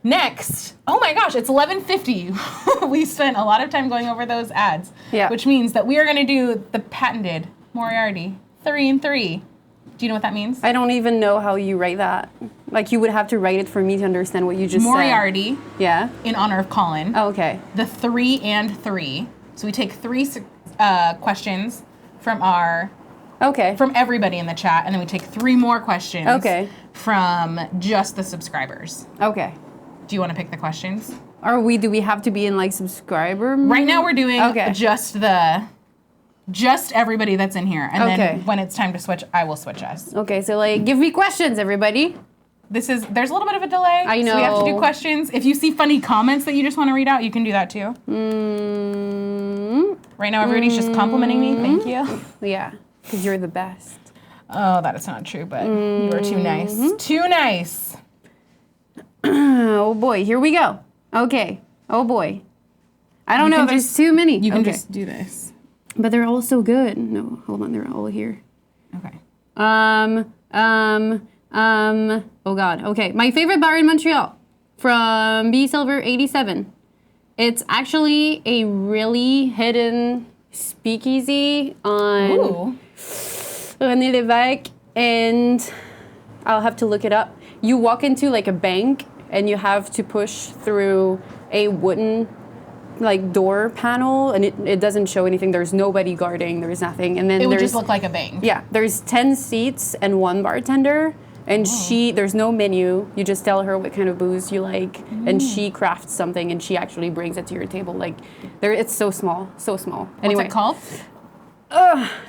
Speaker 1: Next, oh my gosh, it's 11:50. We spent a lot of time going over those ads, which means that we are going to do the patented Moriarty 3 and 3. Do you know what that means?
Speaker 2: I don't even know how you write that. Like, you would have to write it for me to understand what you just
Speaker 1: Moriarty,
Speaker 2: said. Yeah.
Speaker 1: In honor of Colin.
Speaker 2: Oh, okay.
Speaker 1: The 3 and 3. So we take 3 questions from from everybody in the chat, and then we take 3 more questions from just the subscribers.
Speaker 2: Okay.
Speaker 1: Do you want to pick the questions?
Speaker 2: Do we have to be in like subscriber mode?
Speaker 1: Right now we're doing just the just everybody that's in here. And
Speaker 2: Okay.
Speaker 1: then when it's time to switch, I will switch us.
Speaker 2: Okay, so like, give me questions, everybody.
Speaker 1: There's a little bit of a delay.
Speaker 2: I know.
Speaker 1: So we have to do questions. If you see funny comments that you just want to read out, you can do that too. Right now, everybody's just complimenting me. Thank you.
Speaker 2: Yeah, because you're the best.
Speaker 1: Oh, that is not true, but you are too nice. Too nice.
Speaker 2: Oh boy, here we go. Okay. Oh boy. I don't
Speaker 1: You
Speaker 2: know.
Speaker 1: can
Speaker 2: There's
Speaker 1: just-
Speaker 2: too many.
Speaker 1: You can
Speaker 2: Okay.
Speaker 1: just do this.
Speaker 2: But they're all so good. No, hold on. They're all here.
Speaker 1: Okay.
Speaker 2: Oh God. Okay. My favorite bar in Montreal from B Silver 87. It's actually a really hidden speakeasy on
Speaker 1: Ooh.
Speaker 2: René Lévesque, and I'll have to look it up. You walk into like a bank and you have to push through a wooden like door panel, and it doesn't show anything. There's nobody guarding. There's nothing. And then
Speaker 1: It would
Speaker 2: there's
Speaker 1: just look like a bank.
Speaker 2: yeah, there's 10 seats and one bartender, and there's no menu. You just tell her what kind of booze you like, and she crafts something, and she actually brings it to your table. Like, it's so small, so small. Anyway,
Speaker 1: What's it called?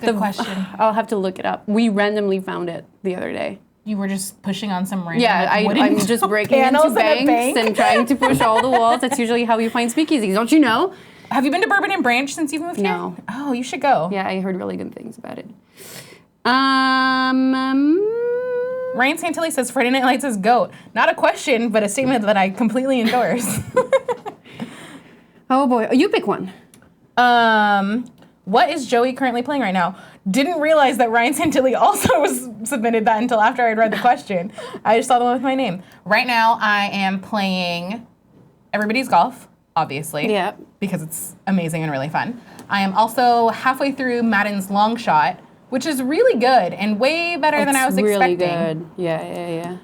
Speaker 1: Good question.
Speaker 2: I'll have to look it up. We randomly found it the other day.
Speaker 1: You were just pushing on some random
Speaker 2: Yeah,
Speaker 1: wooden
Speaker 2: I'm just breaking into
Speaker 1: panels in a
Speaker 2: banks
Speaker 1: bank.
Speaker 2: and trying to push all the walls. That's usually how you find speakeasies, don't you know?
Speaker 1: Have you been to Bourbon and Branch since you've moved
Speaker 2: No.
Speaker 1: here? Oh, you should go.
Speaker 2: Yeah, I heard really good things about it.
Speaker 1: Ryan Santilli says Friday Night Lights is GOAT. Not a question, but a statement that I completely endorse.
Speaker 2: Oh boy, you pick one.
Speaker 1: What is Joey currently playing right now? Didn't realize that Ryan Santilli also was submitted that until after I'd read the question. I just saw the one with my name. Right now, I am playing Everybody's Golf, obviously.
Speaker 2: Yeah.
Speaker 1: Because it's amazing and really fun. I am also halfway through Madden's Long Shot, which is really good and way better than I was
Speaker 2: really
Speaker 1: expecting.
Speaker 2: good. Yeah.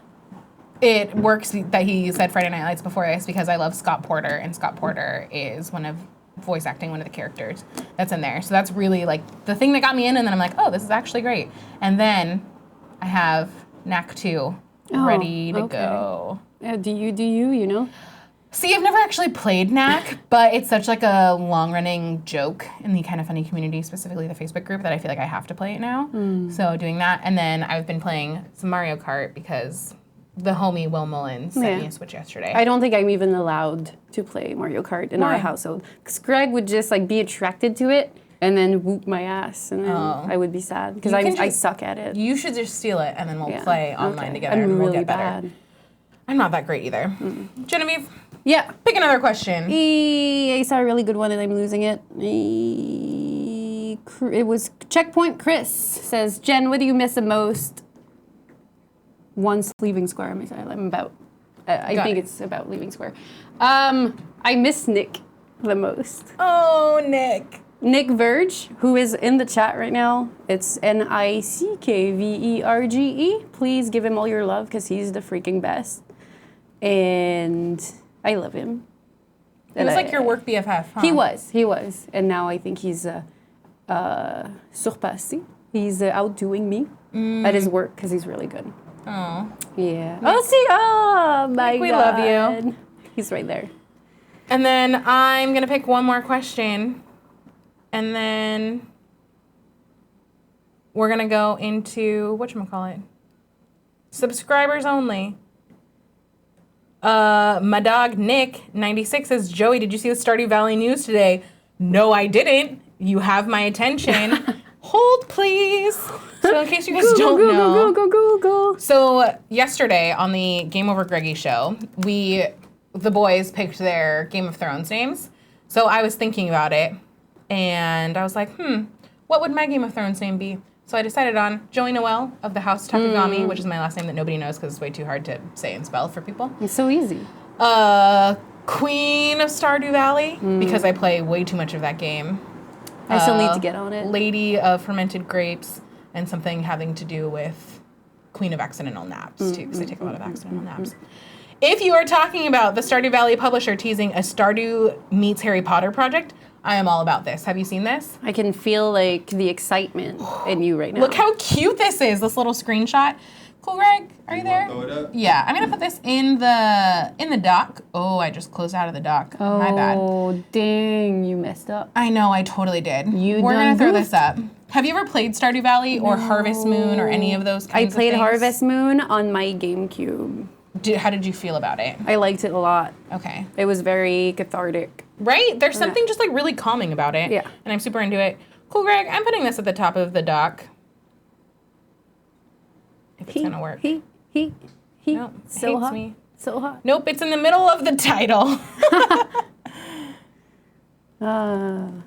Speaker 1: It works that he said Friday Night Lights before this because I love Scott Porter, and Scott Porter is one of the characters that's in there. So that's really like the thing that got me in, and then I'm like, oh, this is actually great. And then I have Knack 2 ready to go.
Speaker 2: Do you know?
Speaker 1: See, I've never actually played Knack, but it's such like a long-running joke in the Kind of Funny community, specifically the Facebook group, that I feel like I have to play it now. So doing that, and then I've been playing some Mario Kart because the homie Will Mullins sent me a Switch yesterday.
Speaker 2: I don't think I'm even allowed to play Mario Kart in our household, because Greg would just like be attracted to it and then whoop my ass, and then I would be sad because I suck at it.
Speaker 1: You should just steal it, and then we'll play online together,
Speaker 2: I'm
Speaker 1: and we'll
Speaker 2: really
Speaker 1: get better.
Speaker 2: bad.
Speaker 1: I'm not that great either. Genevieve,
Speaker 2: Yeah.
Speaker 1: pick another question.
Speaker 2: I saw a really good one and I'm losing it. It was Checkpoint Chris says, Jen, what do you miss the most once leaving Square? I think it's about leaving Square. I miss Nick the most.
Speaker 1: Oh, Nick.
Speaker 2: Nick Verge, who is in the chat right now. It's NICKVERGE. Please give him all your love because he's the freaking best. And I love him.
Speaker 1: He was like your work BFF, huh?
Speaker 2: He was. And now I think he's surpassé. He's outdoing me at his work because he's really good.
Speaker 1: Oh.
Speaker 2: Yeah. Oh, my God.
Speaker 1: We love you.
Speaker 2: He's right there.
Speaker 1: And then I'm going to pick one more question. And then we're going to go into, whatchamacallit? Subscribers only. My dog Nick 96 says, Joey, did you see the Stardew Valley news today? No, I didn't. You have my attention. Hold, please. So in case you guys don't know.
Speaker 2: Go.
Speaker 1: So yesterday on the Game Over Greggy show, the boys picked their Game of Thrones names. So I was thinking about it, and I was like, what would my Game of Thrones name be? So I decided on Joey Noelle of the House Takegami, which is my last name that nobody knows because it's way too hard to say and spell for people.
Speaker 2: It's so easy.
Speaker 1: Queen of Stardew Valley, because I play way too much of that game.
Speaker 2: I still need to get on it.
Speaker 1: Lady of Fermented Grapes, and something having to do with Queen of Accidental Naps, too, because I take a lot of accidental naps. If you are talking about the Stardew Valley publisher teasing a Stardew meets Harry Potter project, I am all about this. Have you seen this?
Speaker 2: I can feel like the excitement in you right now.
Speaker 1: Look how cute this is, this little screenshot. Cool, Greg? Are you there?
Speaker 8: Throw it up?
Speaker 1: Yeah, I'm gonna put this in the dock. Oh, I just closed out of the dock.
Speaker 2: Oh,
Speaker 1: My bad.
Speaker 2: dang, you messed up.
Speaker 1: I know, I totally did.
Speaker 2: You
Speaker 1: We're
Speaker 2: done
Speaker 1: gonna throw
Speaker 2: goofed.
Speaker 1: this up. Have you ever played Stardew Valley or Harvest Moon or any of those
Speaker 2: I
Speaker 1: kinds of
Speaker 2: played
Speaker 1: things?
Speaker 2: Harvest Moon on my GameCube.
Speaker 1: How did you feel about it?
Speaker 2: I liked it a lot.
Speaker 1: Okay.
Speaker 2: It was very cathartic.
Speaker 1: Right? There's something just like really calming about it.
Speaker 2: Yeah.
Speaker 1: And I'm super into it. Cool, Greg. I'm putting this at the top of the dock. If it's gonna work.
Speaker 2: He.
Speaker 1: Nope,
Speaker 2: So
Speaker 1: hates
Speaker 2: hot.
Speaker 1: me.
Speaker 2: So hot.
Speaker 1: Nope, it's in the middle of the title. And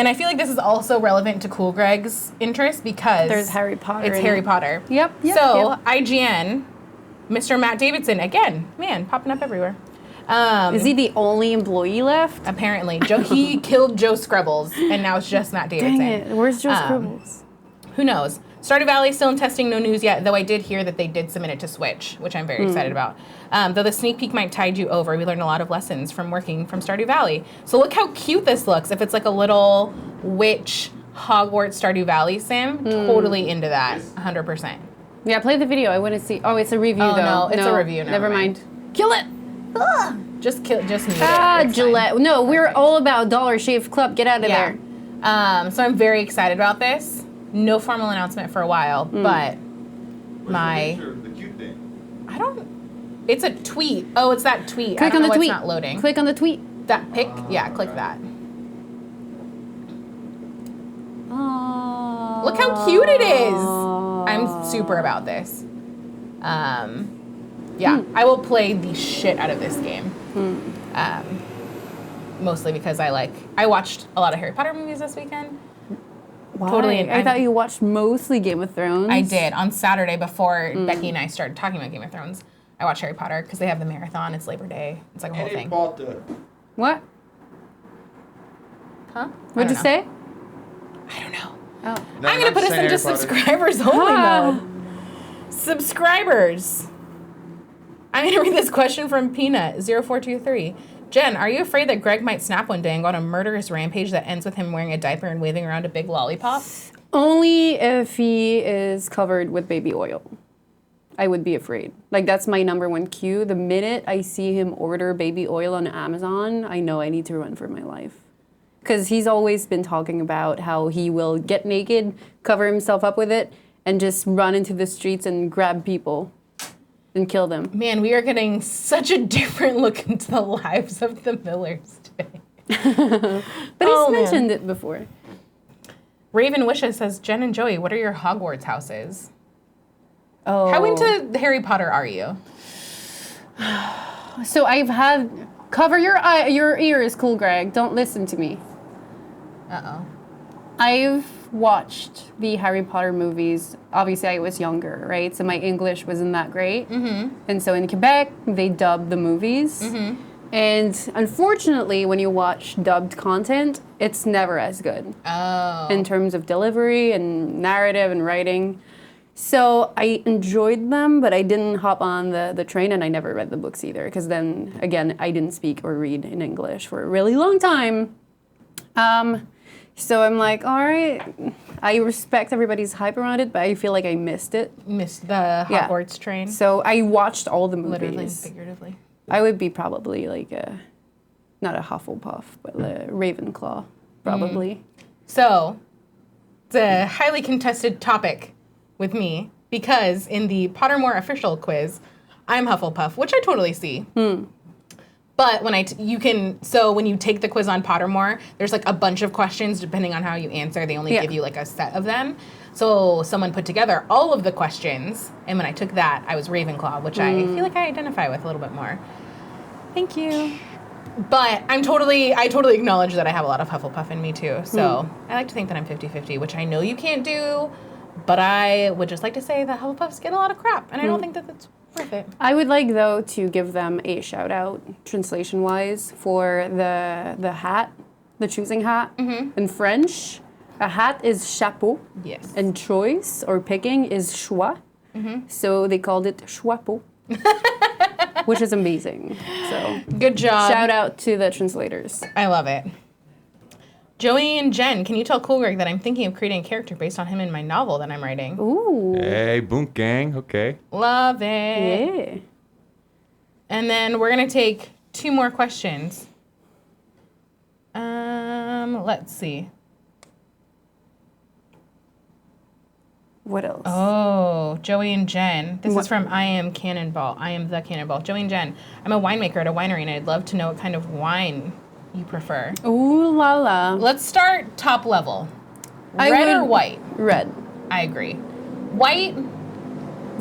Speaker 1: I feel like this is also relevant to Cool Greg's interest because
Speaker 2: There's Harry Potter
Speaker 1: It's
Speaker 2: in
Speaker 1: Harry
Speaker 2: it.
Speaker 1: Potter.
Speaker 2: Yep.
Speaker 1: So IGN, Mr. Matt Davidson again, man, popping up everywhere.
Speaker 2: Is he the only employee left?
Speaker 1: Apparently, he killed Joe Scrubbles, and now it's just Matt Davidson.
Speaker 2: Dang it. Where's Joe Scribbles?
Speaker 1: Who knows? Stardew Valley still in testing, no news yet, though I did hear that they did submit it to Switch, which I'm very excited about. Though the sneak peek might tide you over, we learned a lot of lessons from working from Stardew Valley. So look how cute this looks. If it's like a little witch Hogwarts Stardew Valley sim, totally into that, 100%.
Speaker 2: Yeah, play the video. I want to see. Oh, it's a review
Speaker 1: Oh,
Speaker 2: though.
Speaker 1: no, it's a review, never
Speaker 2: mind. Kill it.
Speaker 1: Just mute it. It's
Speaker 2: Gillette.
Speaker 1: fine.
Speaker 2: No, we're all about Dollar Shave Club. Get out of
Speaker 1: Yeah.
Speaker 2: there.
Speaker 1: So I'm very excited about this. No formal announcement for a while, but
Speaker 8: Where's the picture of the cute thing?
Speaker 1: I don't. It's a tweet. Oh, it's that tweet.
Speaker 2: Click
Speaker 1: I don't
Speaker 2: on
Speaker 1: know
Speaker 2: the
Speaker 1: why
Speaker 2: tweet.
Speaker 1: It's not loading.
Speaker 2: Click on the tweet.
Speaker 1: That pic. Yeah, click that.
Speaker 2: Oh.
Speaker 1: Look how cute it is. I'm super about this. Yeah, I will play the shit out of this game. Mostly because I watched a lot of Harry Potter movies this weekend.
Speaker 2: Why?
Speaker 1: Totally.
Speaker 2: I thought you watched mostly Game of Thrones.
Speaker 1: I did on Saturday before Becky and I started talking about Game of Thrones. I watched Harry Potter because they have the marathon. It's Labor Day. It's like a whole
Speaker 8: Harry
Speaker 1: thing.
Speaker 8: Potter.
Speaker 2: What?
Speaker 1: Huh?
Speaker 2: What'd you say?
Speaker 1: I don't know.
Speaker 2: Oh.
Speaker 8: No,
Speaker 1: I'm gonna
Speaker 8: not
Speaker 1: put us
Speaker 8: saying
Speaker 1: into
Speaker 8: Harry Potter.
Speaker 1: subscribers only mode. Subscribers. I'm gonna read this question from Peanut0423. Jen, are you afraid that Greg might snap one day and go on a murderous rampage that ends with him wearing a diaper and waving around a big lollipop?
Speaker 2: Only if he is covered with baby oil. I would be afraid. Like, that's my number one cue. The minute I see him order baby oil on Amazon, I know I need to run for my life. Because he's always been talking about how he will get naked, cover himself up with it, and just run into the streets and grab people and kill them.
Speaker 1: Man, we are getting such a different look into the lives of the Millers today.
Speaker 2: But
Speaker 1: Oh,
Speaker 2: he's
Speaker 1: man.
Speaker 2: mentioned it before.
Speaker 1: Raven Wishes says, Jen and Joey, what are your Hogwarts houses?
Speaker 2: Oh.
Speaker 1: How into Harry Potter are you?
Speaker 2: So I've had... Cover your ears, Cool Greg. Don't listen to me.
Speaker 1: Uh-oh.
Speaker 2: I've watched the Harry Potter movies. Obviously, I was younger, right? So my English wasn't that great. Mm-hmm. And so in Quebec, they dubbed the movies. Mm-hmm. And unfortunately, when you watch dubbed content, it's never as good.
Speaker 1: Oh.
Speaker 2: In terms of delivery and narrative and writing. So I enjoyed them, but I didn't hop on the train, and I never read the books either, because then, again, I didn't speak or read in English for a really long time. So I'm like, all right, I respect everybody's hype around it, but I feel like I missed it.
Speaker 1: Missed the Hogwarts train.
Speaker 2: So I watched all the movies.
Speaker 1: Literally and figuratively.
Speaker 2: I would be probably like not a Hufflepuff, but a Ravenclaw, probably.
Speaker 1: So, it's a highly contested topic with me because in the Pottermore official quiz, I'm Hufflepuff, which I totally see. But when when you take the quiz on Pottermore, there's like a bunch of questions depending on how you answer. They only give you like a set of them. So someone put together all of the questions, and when I took that, I was Ravenclaw, which I feel like I identify with a little bit more. Thank you. But I totally acknowledge that I have a lot of Hufflepuff in me too. So I like to think that I'm 50-50, which I know you can't do, but I would just like to say that Hufflepuffs get a lot of crap, and I don't think that that's worth it.
Speaker 2: I would like, though, to give them a shout-out, translation-wise, for the hat, the choosing hat. In French, a hat is chapeau.
Speaker 1: Yes.
Speaker 2: And choice, or picking, is choix. So they called it choixpeau, which is amazing. So
Speaker 1: Good job.
Speaker 2: shout out to the translators.
Speaker 1: I love it. Joey and Jen, can you tell Cool Greg that I'm thinking of creating a character based on him in my novel that I'm writing?
Speaker 2: Ooh.
Speaker 8: Hey, Boom Gang. Okay.
Speaker 1: Love it.
Speaker 2: Yeah.
Speaker 1: And then we're gonna take 2 more questions. Let's see.
Speaker 2: What else?
Speaker 1: Oh, Joey and Jen. This is from I Am Cannonball. I am the Cannonball. Joey and Jen. I'm a winemaker at a winery, and I'd love to know what kind of wine you prefer.
Speaker 2: Ooh la la.
Speaker 1: Let's start top level. Red or white?
Speaker 2: Red.
Speaker 1: I agree. White,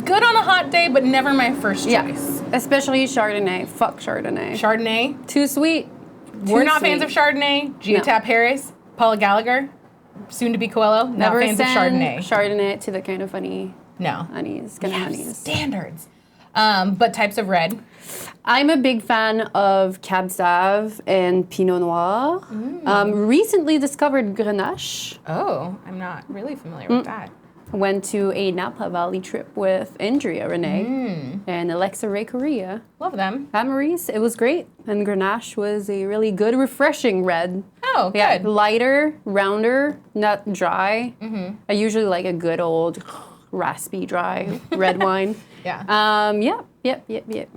Speaker 1: good on a hot day, but never my first choice.
Speaker 2: Yeah. Especially Chardonnay. Fuck Chardonnay.
Speaker 1: Chardonnay.
Speaker 2: Too sweet.
Speaker 1: We're not fans of Chardonnay. Geotap Harris, Paula Gallagher, soon to be Coelho. Not
Speaker 2: Never
Speaker 1: fans of
Speaker 2: send
Speaker 1: Chardonnay.
Speaker 2: Chardonnay to the kind of funny
Speaker 1: No.
Speaker 2: honeys. Kind of honeys.
Speaker 1: Standards. But types of red.
Speaker 2: I'm a big fan of Cab Sauv and Pinot Noir. Recently discovered Grenache.
Speaker 1: Oh, I'm not really familiar with that.
Speaker 2: Went to a Napa Valley trip with Andrea Renee and Alexa Ray Correa.
Speaker 1: Love them.
Speaker 2: At Maurice. It was great. And Grenache was a really good, refreshing red.
Speaker 1: Oh, good.
Speaker 2: Yeah, lighter, rounder, not dry. I usually like a good old raspy, dry red wine.
Speaker 1: Yeah.
Speaker 2: Yep.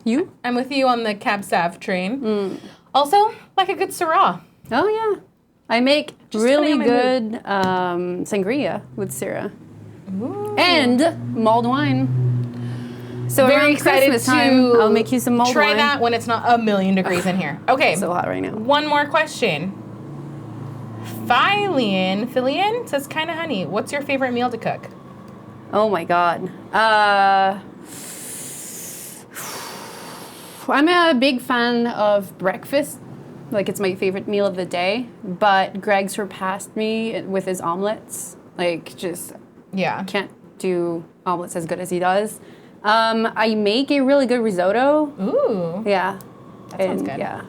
Speaker 2: You?
Speaker 1: I'm with you on the Cab Sav train. Also, like a good Syrah.
Speaker 2: Oh, yeah. I make
Speaker 1: Just
Speaker 2: really
Speaker 1: depending
Speaker 2: good sangria with Syrah. And mulled wine. So
Speaker 1: Very
Speaker 2: around
Speaker 1: excited
Speaker 2: Christmas time,
Speaker 1: to
Speaker 2: I'll make you some mulled
Speaker 1: try
Speaker 2: wine.
Speaker 1: that when it's not 1,000,000 degrees in here. Okay.
Speaker 2: So hot right now.
Speaker 1: One more question. Philian says, "Kinda honey. What's your favorite meal to cook?"
Speaker 2: Oh my God. I'm a big fan of breakfast. Like, it's my favorite meal of the day. But Greg surpassed me with his omelets. Like, just
Speaker 1: Yeah.
Speaker 2: can't do omelets as good as he does. I make a really good risotto.
Speaker 1: Ooh.
Speaker 2: Yeah.
Speaker 1: That sounds good.
Speaker 2: Yeah.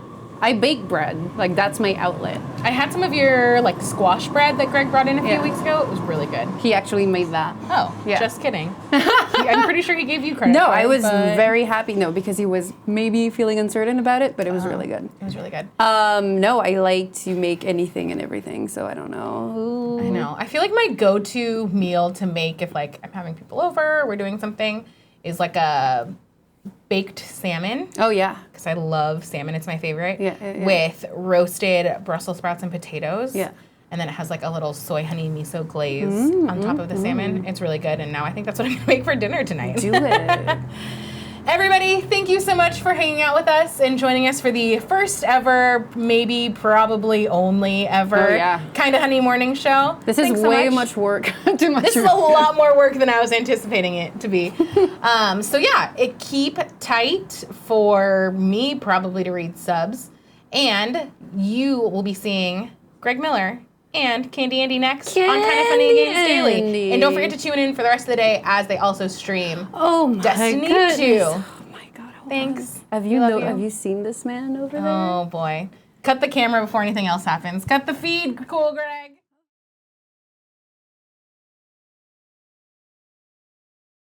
Speaker 2: I bake bread. Like, that's my outlet.
Speaker 1: I had some of your like squash bread that Greg brought in a few
Speaker 2: Yeah.
Speaker 1: weeks ago. It was really good.
Speaker 2: He actually made that.
Speaker 1: Oh,
Speaker 2: Yeah.
Speaker 1: just kidding. I'm pretty sure he gave you credit.
Speaker 2: No,
Speaker 1: for
Speaker 2: I
Speaker 1: it,
Speaker 2: was
Speaker 1: but
Speaker 2: very happy. No, because he was maybe feeling uncertain about it, but it was really good.
Speaker 1: It was really good.
Speaker 2: No, I like to make anything and everything, so I don't know.
Speaker 1: I know. I feel like my go-to meal to make if like I'm having people over, we're doing something, is like a baked salmon.
Speaker 2: Oh, yeah.
Speaker 1: Because I love salmon. It's my favorite.
Speaker 2: Yeah.
Speaker 1: With roasted Brussels sprouts and potatoes.
Speaker 2: Yeah.
Speaker 1: And then it has like a little soy honey miso glaze on top of the salmon. It's really good. And now I think that's what I'm going to make for dinner tonight.
Speaker 2: Do it.
Speaker 1: Everybody, thank you so much for hanging out with us and joining us for the first ever, maybe probably only ever, Kinda Honey morning show.
Speaker 2: This is
Speaker 1: Thanks so
Speaker 2: way much work. Too much.
Speaker 1: This is a lot more work than I was anticipating it to be. So yeah, keep tight for me probably to read subs. And you will be seeing Greg Miller and Candy Andy next on Kinda Funny Games Daily. And don't forget to tune in for the rest of the day as they also stream Destiny 2.
Speaker 2: Oh my God.
Speaker 1: Thanks.
Speaker 2: Have you seen this man over there?
Speaker 1: Oh boy. Cut the camera before anything else happens. Cut the feed, Cool Greg.